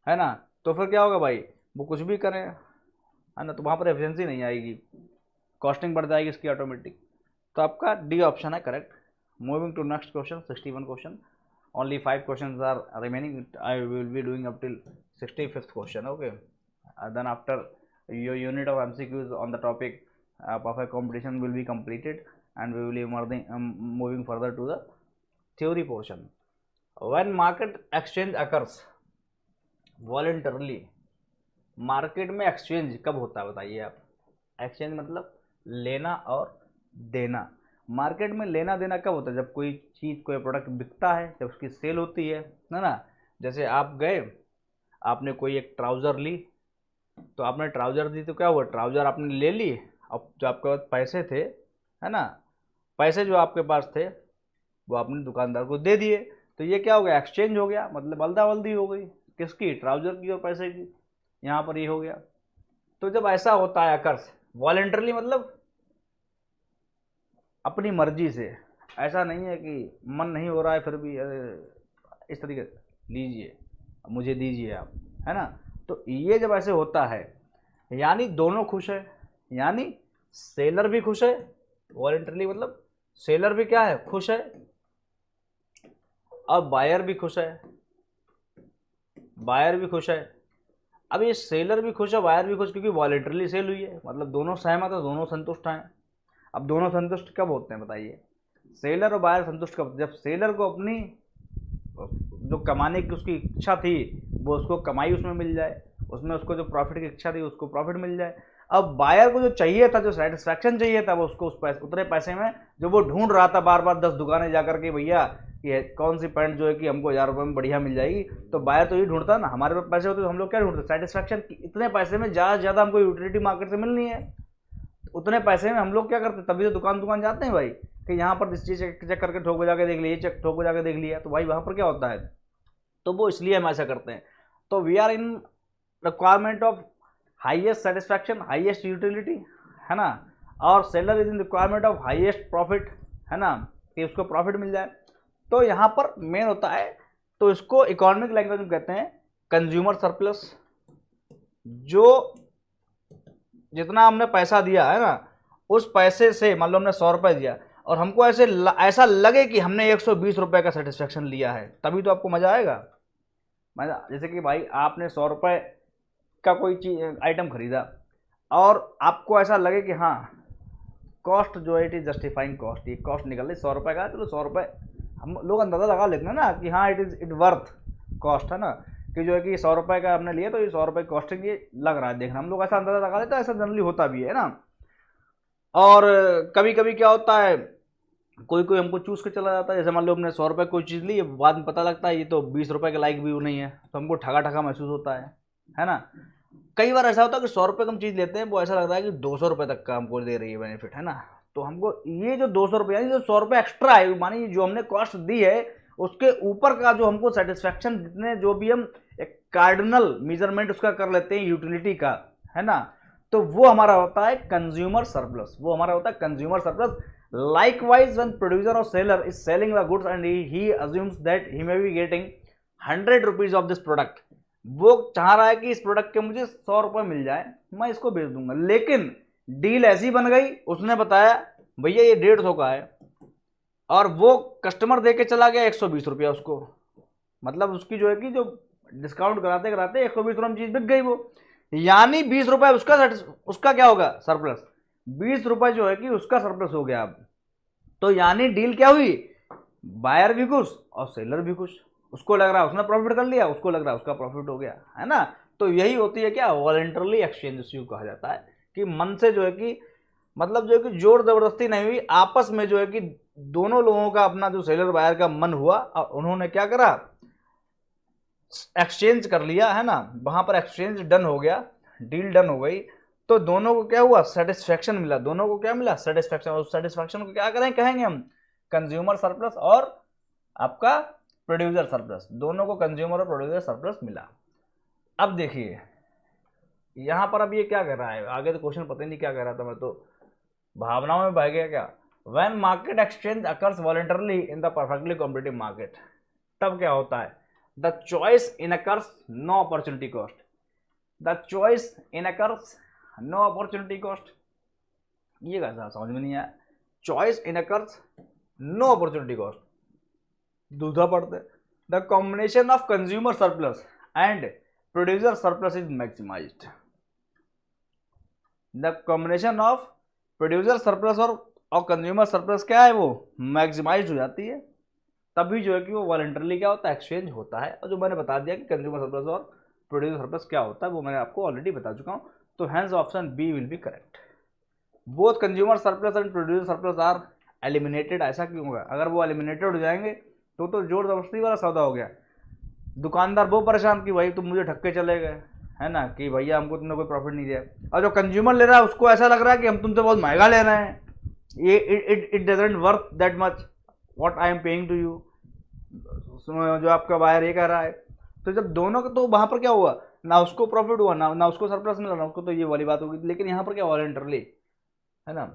है ना, तो फिर क्या होगा भाई, वो कुछ भी करें, है ना, तो वहाँ पर एफिशिएंसी नहीं आएगी, कॉस्टिंग बढ़ जाएगी इसकी ऑटोमेटिक। तो आपका डी ऑप्शन है correct. Moving to next question, 61 question, only 5 question are remaining, I will be doing up till 65th question, okay. Then after your unit of MCQs on the topic perfect competition will be completed and we will be moving further to the theory portion. When market exchange occurs voluntarily, market में exchange कब होता है बताइए आप। Exchange मतलब लेना और देना। मार्केट में लेना देना कब होता है, जब कोई चीज़, कोई प्रोडक्ट बिकता है, जब उसकी सेल होती है ना। जैसे आप गए, आपने कोई एक ट्राउज़र ली, तो आपने ट्राउज़र दी, तो क्या हुआ, ट्राउज़र आपने ले ली, अब जो आपके पास पैसे थे, है ना, पैसे जो आपके पास थे वो आपने दुकानदार को दे दिए, तो ये क्या हो गया, एक्सचेंज हो गया, मतलब बल्दा बल्दी हो गई, किसकी, ट्राउज़र की और पैसे की, यहाँ पर ये हो गया। तो जब ऐसा होता है अकर्स वॉलेंटरली, मतलब अपनी मर्जी से, ऐसा नहीं है कि मन नहीं हो रहा है फिर भी इस तरीके से लीजिए, मुझे दीजिए आप, है ना। तो ये जब ऐसे होता है, यानी दोनों खुश है, यानी सेलर भी खुश है वॉलेंटरली, मतलब सेलर भी क्या है, खुश है, और बायर भी खुश है, बायर भी खुश है। अब ये सेलर भी खुश है, बायर भी खुश, क्योंकि वॉलेंटरली सेल हुई है, मतलब दोनों सहमत है, दोनों संतुष्ट हैं। अब दोनों संतुष्ट कब होते हैं बताइए, सेलर और बायर संतुष्ट कब, जब सेलर को अपनी जो कमाने की उसकी इच्छा थी वो उसको कमाई उसमें मिल जाए, उसमें उसको जो प्रॉफिट की इच्छा थी उसको प्रॉफिट मिल जाए। अब बायर को जो चाहिए था, जो सेटिस्फैक्शन चाहिए था, वो उसको उस पैसे, उतने पैसे में जो वो ढूंढ रहा था बार बार 10 दुकानें जाकर के, भैया कि कौन सी पैंट जो है कि हमको 1000 रुपये में बढ़िया मिल जाएगी, तो बायर तो ये ढूंढता है ना। हमारे पास पैसे होते तो हम लोग क्या ढूंढते, सेटिस्फैक्शन, इतने पैसे में ज़्यादा से ज़्यादा हमको यूटिलिटी मार्केट से मिलनी है, उतने पैसे में हम लोग क्या करते, तभी तो दुकान जाते हैं भाई, कि यहाँ पर इस चीज़ चेक करके ठोक जाके देख लिया, चेक ठोक जाके देख लिया, तो भाई वहाँ पर क्या होता है, तो वो इसलिए हम ऐसा करते हैं। तो we are in requirement of highest satisfaction, highest utility, है ना, और seller is in requirement of highest profit, है ना, कि उसको प्रॉफिट मिल जाए। तो यहाँ पर मेन होता है, तो इसको इकोनॉमिक लैंग्वेज में कहते हैं कंज्यूमर सरप्लस। जो जितना हमने पैसा दिया है ना, उस पैसे से मान लो हमने 100 रुपये दिया और हमको ऐसा लगे कि हमने 120 रुपये का सेटिस्फैक्शन लिया है, तभी तो आपको मज़ा आएगा। मज़ा, जैसे कि भाई आपने 100 रुपये का कोई चीज आइटम खरीदा और आपको ऐसा लगे कि हाँ कॉस्ट जो है इट इज जस्टिफाइंग कॉस्ट, ये कॉस्ट निकल रही 100 रुपये का, चलो 100 रुपये हम लोग अंदाज़ा लगा लेते हैं ना कि हाँ इट वर्थ कॉस्ट, है ना, कि जो है कि 100 रुपये का हमने लिया तो ये 100 रुपये कॉस्टिंग ये लग रहा है, देखना हम लोग ऐसा अंदाज़ा लगा लेते हैं, ऐसा जनरली होता भी है ना। और कभी कभी क्या होता है, कोई कोई हमको चूस के चला जाता है, जैसे मान लो हमने 100 रुपये कोई चीज़ ली, बाद में पता लगता है ये तो 20 रुपये के लायक भी नहीं है, तो हमको ठगा ठगा महसूस होता है ना। कई बार ऐसा होता है कि 100 रुपये हम चीज़ लेते हैं, वो ऐसा लगता है कि 200 रुपये तक का हमको दे रही है बेनिफिट, है ना। तो हमको ये जो 200 रुपये यानी जो 100 रुपये एक्स्ट्रा है, मानी जो हमने कॉस्ट दी है उसके ऊपर का जो हमको सेटिस्फैक्शन, जितने जो भी हम एक कार्डिनल मेजरमेंट उसका कर लेते हैं यूटिलिटी का, है ना, तो वो हमारा होता है कंज्यूमर सरप्लस, वो हमारा होता है consumer surplus. Likewise when producer और seller is selling the goods and he assumes that he may be getting 100 rupees of this product, वो चाह रहा है कि इस प्रोडक्ट के मुझे 100 रुपये मिल जाए, मैं इसको बेच दूंगा, लेकिन डील ऐसी बन गई, उसने बताया भैया ये 150 का है और वो कस्टमर दे के चला गया 120 रुपया उसको, मतलब उसकी जो है कि जो डिस्काउंट कराते कराते 120 रुपये में चीज बिक गई वो, यानी 20 रुपये उसका क्या होगा, सरप्लस, 20 रुपये जो है कि उसका सरप्लस हो गया अब। तो यानी डील क्या हुई, बायर भी खुश और सेलर भी खुश, उसको लग रहा है उसने प्रॉफिट कर लिया, उसको लग रहा है उसका प्रॉफिट हो गया, है ना। तो यही होती है क्या, वॉलंटरली एक्सचेंज इश्यू कहा जाता है, कि मन से जो है कि मतलब जो है कि जोर जबरदस्ती नहीं हुई, आपस में जो है कि दोनों लोगों का अपना जो सेलर बायर का मन हुआ और उन्होंने क्या करा, एक्सचेंज कर लिया, है ना, वहां पर एक्सचेंज डन हो गया, डील डन हो गई, तो दोनों को क्या हुआ, सेटिस्फैक्शन मिला, दोनों को क्या मिला, सेटिस्फैक्शन। और सेटिस्फैक्शन को क्या कहेंगे हम, कंज्यूमर सरप्लस और आपका प्रोड्यूसर सरप्लस, दोनों को कंज्यूमर और प्रोड्यूसर सरप्लस मिला। अब देखिए यहां पर अब ये क्या कर रहा है, आगे तो क्वेश्चन पता ही नहीं क्या कर रहा था, मैं तो भावनाओं में बह गया क्या। When market exchange occurs voluntarily in the perfectly competitive market, तब क्या होता है, the choice in occurs no opportunity cost, the choice in occurs no opportunity cost, ये कैसा समझ में नहीं आया, choice in occurs no opportunity cost, दूसरा पढ़ते, the combination of consumer surplus and producer surplus is maximised, the combination of producer surplus और consumer surplus क्या है, वो मैक्सिमाइज्ड हो जाती है, तभी जो है कि वो वॉलंटरली क्या होता है, एक्सचेंज होता है। और जो मैंने बता दिया कि कंज्यूमर सरप्लस और प्रोड्यूसर सरप्लस क्या होता है, वो मैंने आपको ऑलरेडी बता चुका हूँ, तो hence option B will be correct. Both consumer surplus and producer surplus are eliminated, ऐसा क्यों होगा, अगर वो एलिमिनेटेड हो जाएंगे तो जोर जबरदस्ती वाला सौदा हो गया, दुकानदार वो परेशान कि भाई तुम मुझे ठग के चले गए, है ना, कि भैया हमको तुमने कोई प्रॉफिट नहीं दिया, और जो कंज्यूमर ले रहा है उसको ऐसा लग रहा है कि हम तुमसे बहुत महंगा ले रहे हैं, ये it doesn't worth that much what I am paying to you, जो आपका बायर ये कह रहा है। तो जब दोनों का, तो वहां पर क्या हुआ, ना उसको प्रॉफिट हुआ ना उसको सरप्लस मिला ना उसको, तो ये वाली बात होगी। लेकिन यहाँ पर क्या, वॉलंटरली, है ना,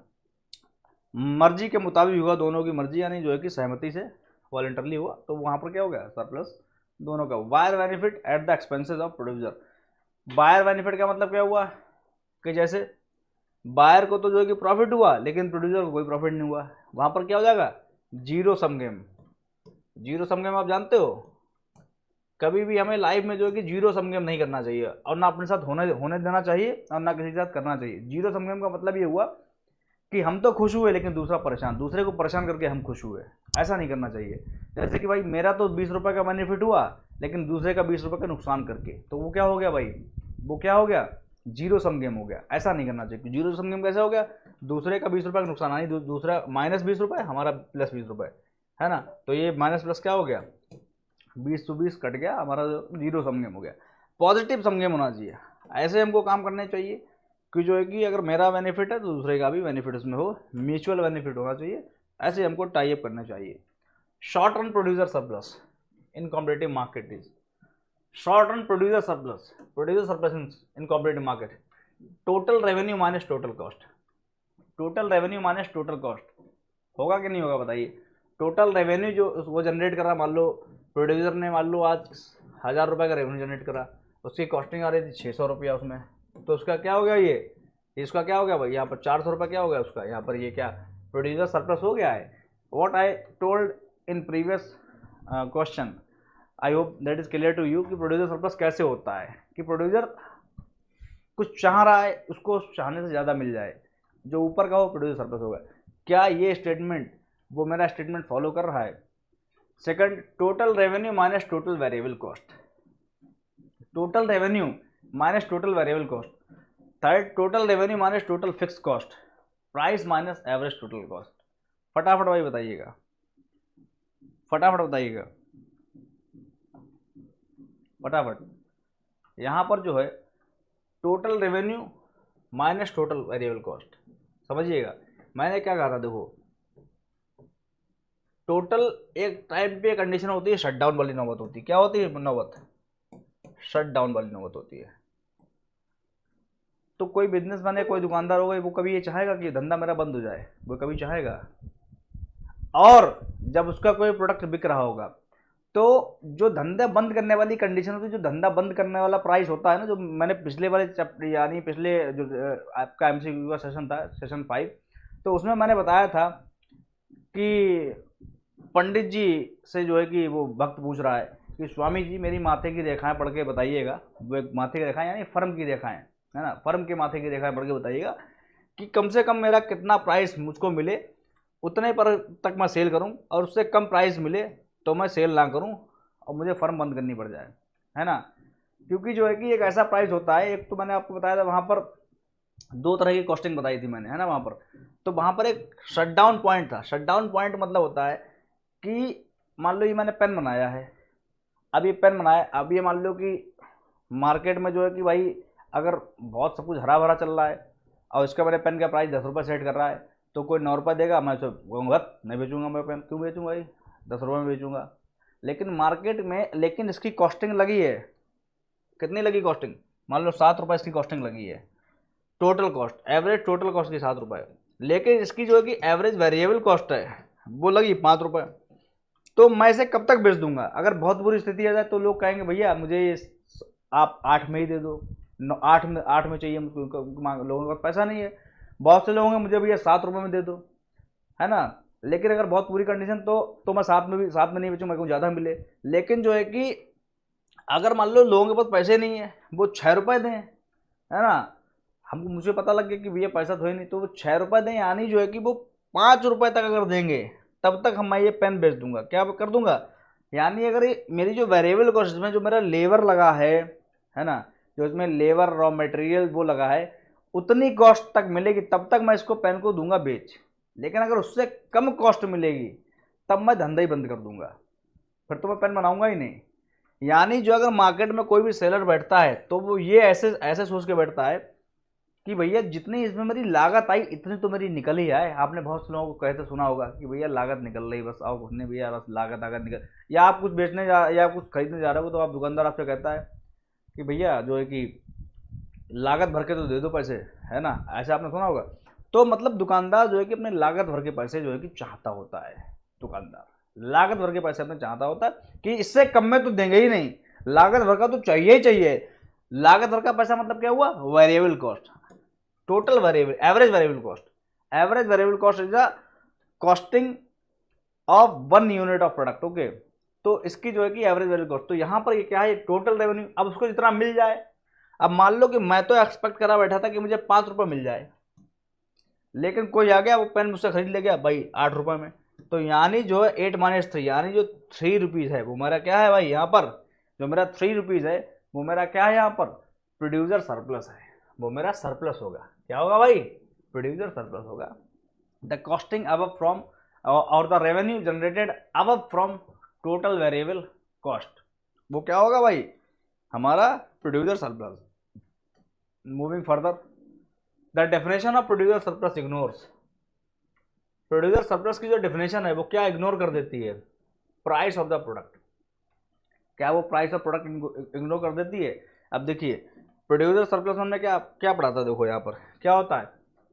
मर्जी के मुताबिक हुआ, दोनों की मर्जी यानी जो है कि सहमति से वॉलंटरली हुआ, तो वहां पर क्या हो गया, सरप्लस दोनों का। Buyer benefit at the expenses of producer, buyer benefit का मतलब क्या हुआ कि जैसे बायर को तो जो है कि प्रॉफिट हुआ लेकिन प्रोड्यूसर को कोई प्रॉफिट नहीं हुआ, वहां पर क्या हो जाएगा, zero sum game. Zero sum game आप जानते हो, कभी भी हमें लाइफ में जो है कि जीरो सम गेम नहीं करना चाहिए, और ना अपने साथ होने देना चाहिए और ना किसी के साथ करना चाहिए। जीरो सम गेम का मतलब ये हुआ कि हम तो खुश हुए लेकिन दूसरा परेशान, दूसरे को परेशान करके हम खुश हुए, ऐसा नहीं करना चाहिए। जैसे कि भाई मेरा तो 20 रुपये का बेनिफिट हुआ लेकिन दूसरे का 20 रुपये का नुकसान करके, तो वो क्या हो गया भाई, वो क्या हो गया, जीरो सम गेम हो गया। ऐसा नहीं करना चाहिए। जीरो सम गेम कैसे हो गया, दूसरे का 20 रुपये का नुकसान, यानी दूसरा -20 रुपये, हमारा +20 रुपये, है ना। तो ये माइनस प्लस क्या हो गया, 20 to 20 कट गया, हमारा जीरो सम गेम हो गया। पॉजिटिव सम गेम होना चाहिए, ऐसे हमको काम करने चाहिए कि जो है कि अगर मेरा बेनिफिट है तो दूसरे का भी बेनिफिट उसमें हो, म्यूचुअल बेनिफिट होना चाहिए, ऐसे हमको टाई अप करना चाहिए। Short run producer surplus in competitive market is, short run producer surplus in competitive market, total revenue minus total cost, total revenue minus total cost, होगा कि नहीं होगा बताइए। टोटल रेवेन्यू जो वो जनरेट कर रहा, मान लो प्रोड्यूसर ने मान लो आज 1000 रुपये का रेवेन्यू जनरेट करा, उसकी कॉस्टिंग आ रही थी 600 रुपया उसमें, तो उसका क्या हो गया, ये इसका क्या हो गया भाई, यहाँ पर 400 रुपये क्या हो गया उसका, यहाँ पर ये क्या प्रोड्यूसर सरप्लस हो गया है। What I told in previous question, I hope that is clear to you कि प्रोड्यूसर सरप्लस कैसे होता है, कि प्रोड्यूसर कुछ चाह रहा है, उसको चाहने से ज़्यादा मिल जाए, जो ऊपर का वो प्रोड्यूसर सरप्लस होगा। क्या ये स्टेटमेंट वो मेरा स्टेटमेंट फॉलो कर रहा है। Second, total revenue minus total variable cost, total revenue minus total variable cost. Third, total revenue minus total fix cost, price minus average total cost. फटाफट भाई बताइएगा, फटाफट बताइएगा, फटाफट। यहाँ पर जो है total revenue minus total variable cost, समझिएगा मैंने क्या कहा था, देखो टोटल एक टाइम पे कंडीशन होती है, शट डाउन वाली नौबत होती है, क्या होती है नौबत, शट डाउन वाली नौबत होती है। तो कोई बिजनेसमैन है, कोई दुकानदार होगा, वो कभी ये चाहेगा कि धंधा मेरा बंद हो जाए, वो कभी चाहेगा। और जब उसका कोई प्रोडक्ट बिक रहा होगा, तो जो धंधा बंद करने वाली कंडीशन होती है, जो धंधा बंद करने वाला प्राइस होता है ना, जो मैंने पिछले वाले चैप्टर यानी पिछले जो आपका एमसीक्यू का सेशन था, सेशन 5, तो उसमें मैंने बताया था कि पंडित जी से जो है कि वो भक्त पूछ रहा है कि स्वामी जी मेरी माथे की रेखाएं पढ़ के बताइएगा, वो एक माथे की रेखाएं यानी फर्म की रेखाएं, है ना, फर्म के माथे की रेखाएं पढ़ के बताइएगा कि कम से कम मेरा कितना प्राइस मुझको मिले, उतने पर तक मैं सेल करूं, और उससे कम प्राइस मिले तो मैं सेल ना करूं और मुझे फर्म बंद करनी पड़ जाए, है ना। क्योंकि जो है कि एक ऐसा प्राइस होता है, एक तो मैंने आपको बताया था वहाँ पर 2 तरह की कॉस्टिंग बताई थी मैंने, है ना वहाँ पर। तो वहाँ पर एक शटडाउन पॉइंट था, शटडाउन पॉइंट मतलब होता है कि मान लो ये मैंने पेन बनाया है, अब ये पेन बनाया, अब ये मान लो कि मार्केट में जो है कि भाई अगर बहुत सब कुछ हरा भरा चल रहा है और इसका मेरे पेन का प्राइस 10 रुपये सेट कर रहा है, तो कोई 9 रुपये देगा, मैं उसे कहूँगा नहीं बेचूंगा, मैं पेन क्यों बेचूंगा भाई, 10 रुपये में बेचूंगा। लेकिन मार्केट में, लेकिन इसकी कॉस्टिंग लगी है, कितनी लगी कॉस्टिंग, मान लो 7 रुपये इसकी कॉस्टिंग लगी है, total cost, average total cost की 7 रुपये, लेकिन इसकी जो है कि एवरेज वेरिएबल कॉस्ट है वो लगी 5 रुपये। तो मैं इसे कब तक बेच दूंगा, अगर बहुत बुरी स्थिति आ जाए तो लोग कहेंगे भैया मुझे ये आप 8 में ही दे दो, 8 में चाहिए मुझको, लोगों के पास पैसा नहीं है, बहुत से लोग होंगे मुझे भैया 7 रुपये में दे दो, है ना। लेकिन अगर बहुत बुरी कंडीशन तो मैं 7 में नहीं बेचूंगा, क्यों ज़्यादा मिले। लेकिन जो है कि अगर मान लो लोगों के पास पैसे नहीं है, वो 6 रुपये दें, है ना, हमको मुझे पता लग गया कि भैया पैसा तो है नहीं, तो वो 6 रुपये दें, यानी जो है कि वो 5 रुपये तक अगर देंगे तब तक मैं ये पेन बेच दूंगा, क्या कर दूंगा, यानी अगर ये मेरी जो वेरिएबल कॉस्ट में जो मेरा लेबर लगा है ना, जो इसमें लेबर रॉ मटेरियल वो लगा है, उतनी कॉस्ट तक मिलेगी तब तक मैं इसको पेन को दूंगा बेच। लेकिन अगर उससे कम कॉस्ट मिलेगी तब मैं धंधा ही बंद कर दूंगा, फिर तो मैं पेन बनाऊंगा ही नहीं। यानी जो अगर मार्केट में कोई भी सेलर बैठता है तो वो ये ऐसे ऐसे सोच के बैठता है कि भैया जितनी इसमें मेरी लागत आई इतनी तो मेरी निकल ही आए। आपने बहुत से लोगों को कहते सुना होगा कि भैया लागत निकल रही, बस आओ कुछ नहीं भैया, बस लागत आगत निकल, या आप कुछ बेचने जा या कुछ खरीदने जा रहे हो तो आप दुकानदार आपसे कहता है कि भैया जो है कि लागत भर के तो दे दो पैसे, है ना, ऐसा आपने सुना होगा। तो मतलब दुकानदार जो है कि अपने लागत भर के पैसे जो है कि चाहता होता है, दुकानदार लागत भर के पैसे अपने चाहता होता है कि इससे कम में तो देंगे ही नहीं, लागत भर का तो चाहिए ही चाहिए। लागत भर का पैसा मतलब क्या हुआ, variable cost, total variable, average variable cost, average variable cost is the costing of 1 unit of product, okay. तो इसकी जो है कि एवरेज वेरिएबल कॉस्ट, तो यहाँ पर ये क्या है, टोटल रेवेन्यू। अब उसको जितना मिल जाए, अब मान लो कि मैं तो एक्सपेक्ट करा बैठा था कि मुझे 5 रुपये मिल जाए, लेकिन कोई आ गया वो पेन मुझसे खरीद ले गया भाई 8 रुपये में, तो यानी जो है 8 - 3 यानी जो 3 रुपीज़ है वो मेरा क्या है भाई, यहाँ पर जो मेरा 3 रुपीज़ है वो मेरा क्या है, यहाँ पर प्रोड्यूसर सरप्लस है, वो मेरा सरप्लस होगा। क्या होगा भाई, प्रोड्यूसर सरप्लस होगा। द कॉस्टिंग अब फ्रॉम और द रेवेन्यू जनरेटेड अब फ्रॉम टोटल वेरिएबल कॉस्ट, वो क्या होगा भाई, हमारा producer surplus. Moving further, the definition of producer surplus ignores, producer surplus की जो डेफिनेशन है वो क्या इग्नोर कर देती है, प्राइस ऑफ द प्रोडक्ट। क्या वो प्राइस ऑफ प्रोडक्ट इग्नोर कर देती है? अब देखिए प्रोड्यूसर सरप्लस हमने क्या क्या पढ़ा था, देखो यहाँ पर क्या होता है,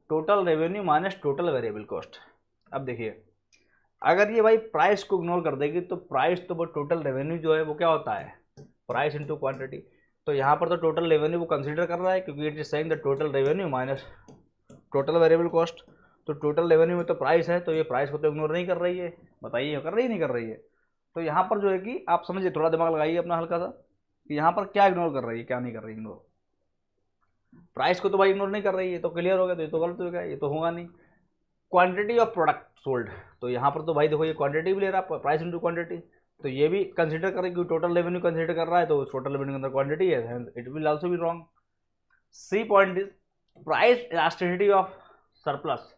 total revenue minus total variable cost. अब देखिए अगर ये भाई प्राइस को इग्नोर कर देगी तो प्राइस तो वो टोटल रेवेन्यू जो है वो क्या होता है, प्राइस इनटू क्वांटिटी। तो यहाँ पर तो टोटल रेवेन्यू वो कंसीडर कर रहा है क्योंकि it is saying the total revenue minus total variable cost. तो टोटल रेवेन्यू में तो प्राइस है, तो ये प्राइस को तो इग्नोर नहीं कर रही है, बताइए कर रही नहीं कर रही है। तो यहाँ पर जो है कि आप समझिए, थोड़ा दिमाग लगाइए अपना हल्का सा, कि यहाँ पर क्या इग्नोर कर रही है, क्या नहीं कर रही इग्नोर। प्राइस को तो भाई इग्नोर नहीं कर रही है, तो क्लियर हो गया, तो ये तो गलत हो गया, ये तो होगा नहीं। क्वांटिटी ऑफ प्रोडक्ट सोल्ड, तो यहाँ पर तो भाई देखो ये क्वांटिटी भी ले रहा है, प्राइस इंटू क्वांटिटी, तो ये भी कंसीडर करें कि टोटल रेवेन्यू कंसीडर कर रहा है, तो टोटल रेवेन्यू के अंदर क्वांटिटी है, it will also be wrong. C point is price elasticity of surplus.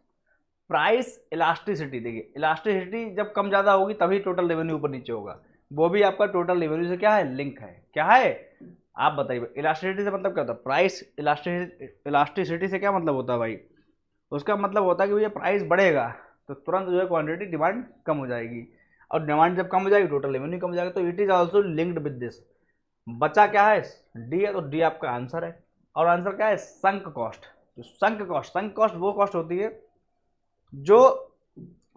Price elasticity, देखिए इलास्टिसिटी जब कम ज़्यादा होगी तभी टोटल रेवेन्यू ऊपर नीचे होगा, वो भी आपका टोटल रेवेन्यू से क्या है, लिंक है, क्या है आप बताइए। इलास्टिसिटी से मतलब क्या होता है, प्राइस इलास्टिसिटी से क्या मतलब होता है भाई, उसका मतलब होता है कि भैया प्राइस बढ़ेगा तो तुरंत जो है क्वांटिटी डिमांड कम हो जाएगी, और डिमांड जब कम हो जाएगी टोटल रेवेन्यू कम हो जाएगा, तो it is also linked with this. बचा क्या है, डी है, तो डी आपका आंसर है, और आंसर क्या है, संक कॉस्ट। तो संक कॉस्ट वो कॉस्ट होती है जो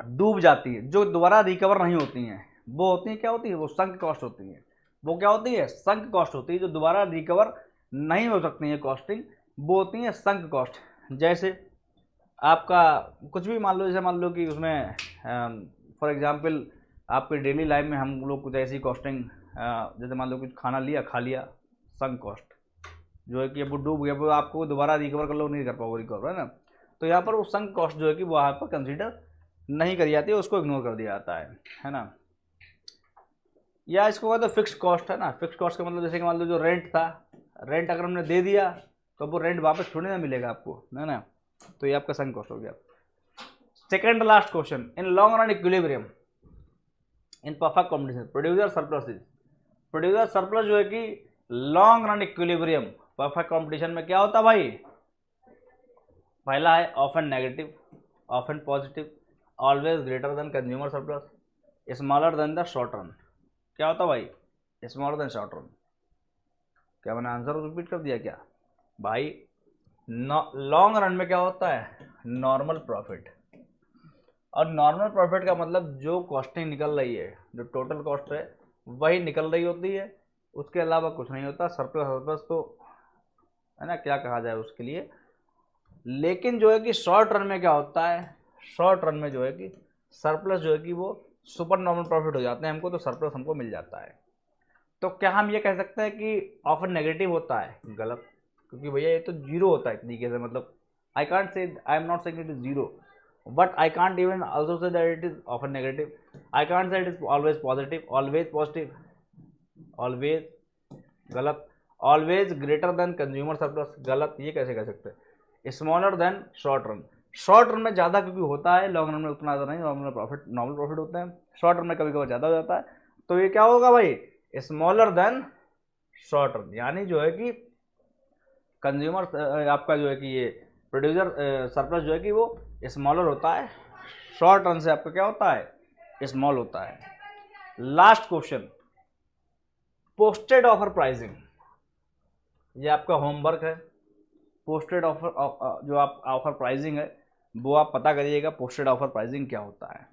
डूब जाती है, जो दोबारा रिकवर नहीं होती हैं, वो होती है क्या होती है, वो संक कॉस्ट होती है। वो क्या होती है, संक कॉस्ट होती है, जो दोबारा रिकवर नहीं हो सकती है कॉस्टिंग, वो होती है संक कॉस्ट। जैसे आपका कुछ भी मान लो, जैसे मान लो कि उसमें फॉर एग्जांपल आपके डेली लाइफ में हम लोग कुछ ऐसी कॉस्टिंग, जैसे मान लो कुछ खाना लिया, खा लिया, संक कॉस्ट जो है कि अब वो डूब गया, वो आपको दोबारा रिकवर कर लो, नहीं कर पाओगे रिकवर, है ना। तो यहाँ पर वो संक कॉस्ट जो है कि वो यहाँ पर कंसिडर नहीं करी जाती है, उसको इग्नोर कर दिया जाता है ना। या इसको कहते हैं फिक्स कॉस्ट, है ना। फिक्स कॉस्ट का मतलब जैसे कि मान लो जो रेंट था, रेंट अगर हमने दे दिया तो वो रेंट वापस थोड़ी ना मिलेगा आपको, है ना, तो ये आपका संक कॉस्ट हो गया। Second last question, in long run equilibrium in perfect combination producer surplus is, producer surplus जो है कि long run equilibrium perfect competition में क्या होता है भाई, पहला है often negative, often positive, always greater than consumer surplus, smaller than the short run. क्या होता भाई, स्मॉलर देन शॉर्ट रन। क्या मैंने आंसर रिपीट कर दिया क्या भाई, लॉन्ग रन में क्या होता है, नॉर्मल प्रॉफिट। और नॉर्मल प्रॉफिट का मतलब जो कॉस्टिंग निकल रही है, जो टोटल कॉस्ट है वही निकल रही होती है, उसके अलावा कुछ नहीं होता। सरप्लस सरप्लस तो है ना, क्या कहा जाए उसके लिए। लेकिन जो है कि शॉर्ट रन में क्या होता है, शॉर्ट रन में जो है कि सरप्लस जो है कि वो सुपर नॉर्मल प्रॉफिट हो जाते हैं हमको, तो सरप्लस हमको मिल जाता है। तो क्या हम ये कह सकते हैं कि ऑफर नेगेटिव होता है, गलत, क्योंकि भैया ये तो जीरो होता है एक तरीके से, मतलब I can't say, I am not saying it is zero, but I can't even also say that it is offer negative. I can't say it is always positive, always positive, always गलत, always greater than consumer surplus गलत, ये कैसे कह सकते हैं। Smaller than short run, short run में ज़्यादा क्योंकि होता है, लॉन्ग रन में उतना ज़्यादा नहीं, नॉर्मल प्रॉफिट होता है, शॉर्ट रन में कभी कभी ज़्यादा हो जाता है। तो ये क्या होगा भाई, स्मॉलर देन शॉर्ट रन, यानी जो है कि कंज्यूमर आपका जो है कि ये प्रोड्यूसर सरप्लस जो है कि वो स्मॉलर होता है, शॉर्ट रन से आपका क्या होता है, स्मॉल होता है। Last question, posted offer pricing, ये आपका होमवर्क है। पोस्टेड ऑफर जो आप ऑफर प्राइसिंग है वो आप पता करिएगा, पोस्टेड ऑफर प्राइसिंग क्या होता है,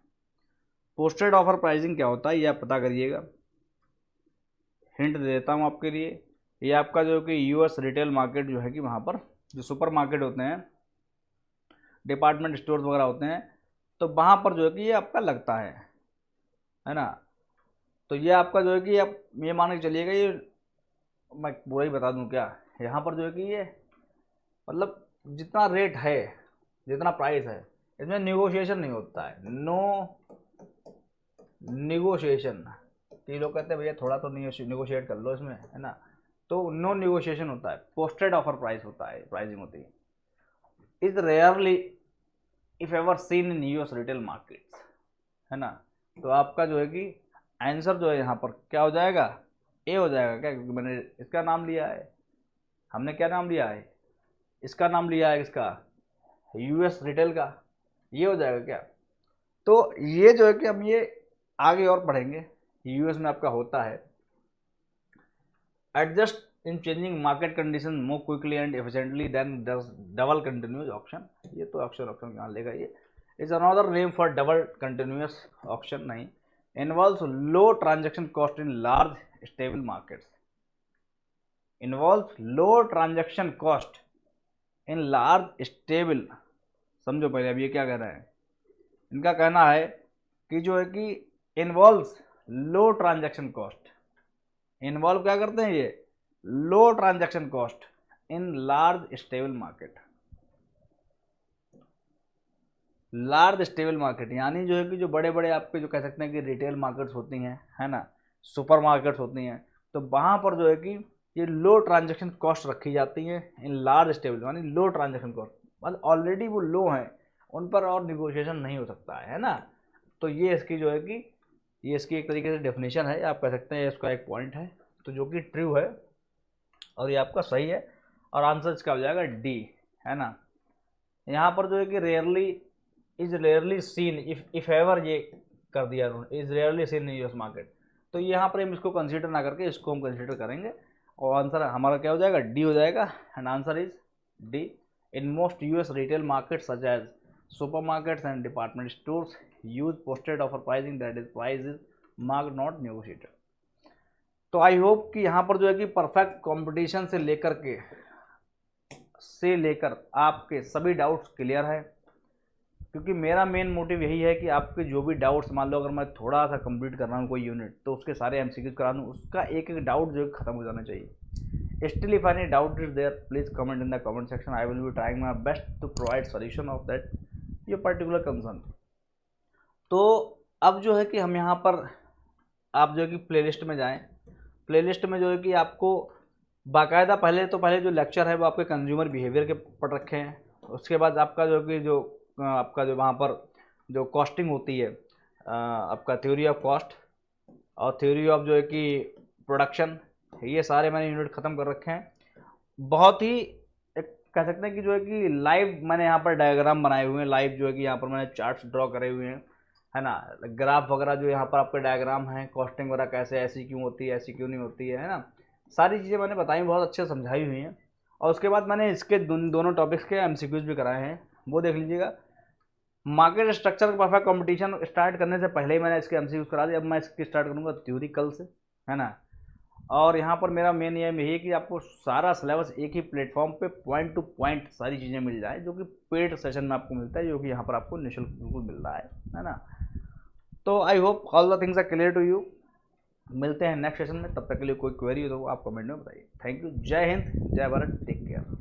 पोस्टेड ऑफर प्राइसिंग क्या होता है ये आप पता करिएगा। हिंट दे देता हूँ आपके लिए, ये आपका जो कि यूएस रिटेल मार्केट जो है कि वहाँ पर जो सुपर मार्केट होते हैं, डिपार्टमेंट स्टोर्स वगैरह होते हैं, तो वहाँ पर जो है कि ये आपका लगता है ना। तो ये आपका जो है कि आप ये मान के चलिएगा, ये मैं पूरा ही बता दूँ क्या, यहाँ पर जो है कि ये मतलब जितना रेट है, जितना प्राइस है, इसमें निगोशिएशन नहीं होता है, नो निगोशिएशन। कई लोग कहते हैं भैया थोड़ा तो निगोशिएट कर लो इसमें, है ना, तो नो निगोशिएशन होता है, पोस्टेड ऑफर प्राइस होता है, प्राइसिंग होती है। Is rarely if ever seen in US retail markets, है ना। तो आपका जो है कि आंसर जो है यहाँ पर क्या हो जाएगा, ए हो जाएगा क्या, क्योंकि मैंने इसका नाम लिया है, हमने क्या नाम लिया है, इसका नाम लिया है, इसका यूएस रिटेल का, ये हो जाएगा क्या। तो ये जो है कि हम ये आगे और पढ़ेंगे। यूएस में आपका होता है adjust in changing market condition more quickly and efficiently than double continuous auction. ये तो ऑक्शन कहाँ लेगा, ये is another name for double continuous auction, नहीं। Involves low transaction cost in large stable markets, involves low transaction cost in large stable. समझो पहले अब ये क्या कह रहे हैं, इनका कहना है कि जो है कि involves low transaction cost, involve क्या करते हैं ये, low transaction cost in large stable market. Large stable market यानी जो है कि जो बड़े बड़े आपके जो कह सकते हैं कि रिटेल मार्केट्स होती हैं, है ना, सुपर मार्केट्स होती हैं, तो वहाँ पर जो है कि ये लो ट्रांजैक्शन कॉस्ट रखी जाती हैं इन लार्ज स्टेबल, यानी लो ट्रांजैक्शन कॉस्ट, मतलब ऑलरेडी वो लो हैं, उन पर और निगोशिएशन नहीं हो सकता है ना। तो ये इसकी जो है कि ये इसकी एक तरीके से डेफिनेशन है, आप कह सकते हैं इसका एक पॉइंट है, तो जो कि ट्रू है और ये आपका सही है, और आंसर इसका हो जाएगा डी, है ना। यहाँ पर जो है कि rarely is rarely scene if ever ये कर दिया उन्होंने, is rarely seen in US market, तो यहाँ पर हम इसको कंसीडर ना करके इसको हम कंसीडर करेंगे, और आंसर हमारा क्या हो जाएगा, डी हो जाएगा, and answer is D. In most US retail market such as supermarkets and department stores use posted offer pricing that is price is mark not negotiated. तो आई होप कि यहाँ पर जो है कि परफेक्ट कंपटीशन से लेकर आपके सभी डाउट्स क्लियर है, क्योंकि मेरा मेन मोटिव यही है कि आपके जो भी डाउट्स, मान लो अगर मैं थोड़ा सा कंप्लीट कर रहा हूँ कोई यूनिट, तो उसके सारे एमसीक्यूज करा दूँ, उसका एक एक डाउट जो है खत्म हो जाना चाहिए। Still if any doubt is there please comment in the comment section, I will be trying my best to provide solution of that ये पर्टिकुलर कंसर्न। तो अब जो है कि हम यहाँ पर आप जो है कि प्लेलिस्ट में जाएं, प्लेलिस्ट में जो है कि आपको बाकायदा पहले जो लेक्चर है वो आपके कंज्यूमर बिहेवियर के पढ़ रखे हैं, उसके बाद आपका जो कि जो आपका जो वहाँ पर जो कॉस्टिंग होती है, आपका थ्योरी ऑफ कॉस्ट और थ्योरी ऑफ जो है कि प्रोडक्शन, ये सारे मैंने यूनिट ख़त्म कर रखे हैं। बहुत ही एक कह सकते हैं कि जो है कि लाइव मैंने यहाँ पर डायग्राम बनाए हुए हैं, लाइव जो है कि यहाँ पर मैंने चार्ट्स ड्रॉ करे हुए हैं, है ना, ग्राफ वगैरह जो यहाँ पर आपके डायग्राम हैं, कॉस्टिंग वगैरह कैसे ऐसी क्यों होती है, ऐसी क्यों नहीं होती है ना, सारी चीज़ें मैंने बताई, बहुत अच्छे समझाई हुई हैं। और उसके बाद मैंने इसके दोनों टॉपिक्स के एमसीक्यूज भी कराए हैं, वो देख लीजिएगा। मार्केट स्ट्रक्चर का परफेक्ट कंपटीशन स्टार्ट करने से पहले ही मैंने इसके एमसीक्यूज करा दिया, अब मैं इसकी स्टार्ट करूँगा थ्योरी कल से, है ना। और यहाँ पर मेरा मेन एम यही है कि आपको सारा सिलेबस एक ही प्लेटफॉर्म पे पॉइंट टू पॉइंट सारी चीज़ें मिल जाए, जो कि पेड सेशन में आपको मिलता है, जो कि यहाँ पर आपको निःशुल्क बिल्कुल मिल रहा है ना। तो I hope all the things are clear to you. मिलते हैं नेक्स्ट सेशन में, तब तक के लिए कोई क्वेरी हो तो आप कमेंट में बताइए। थैंक यू, जय हिंद, जय भारत, टेक केयर।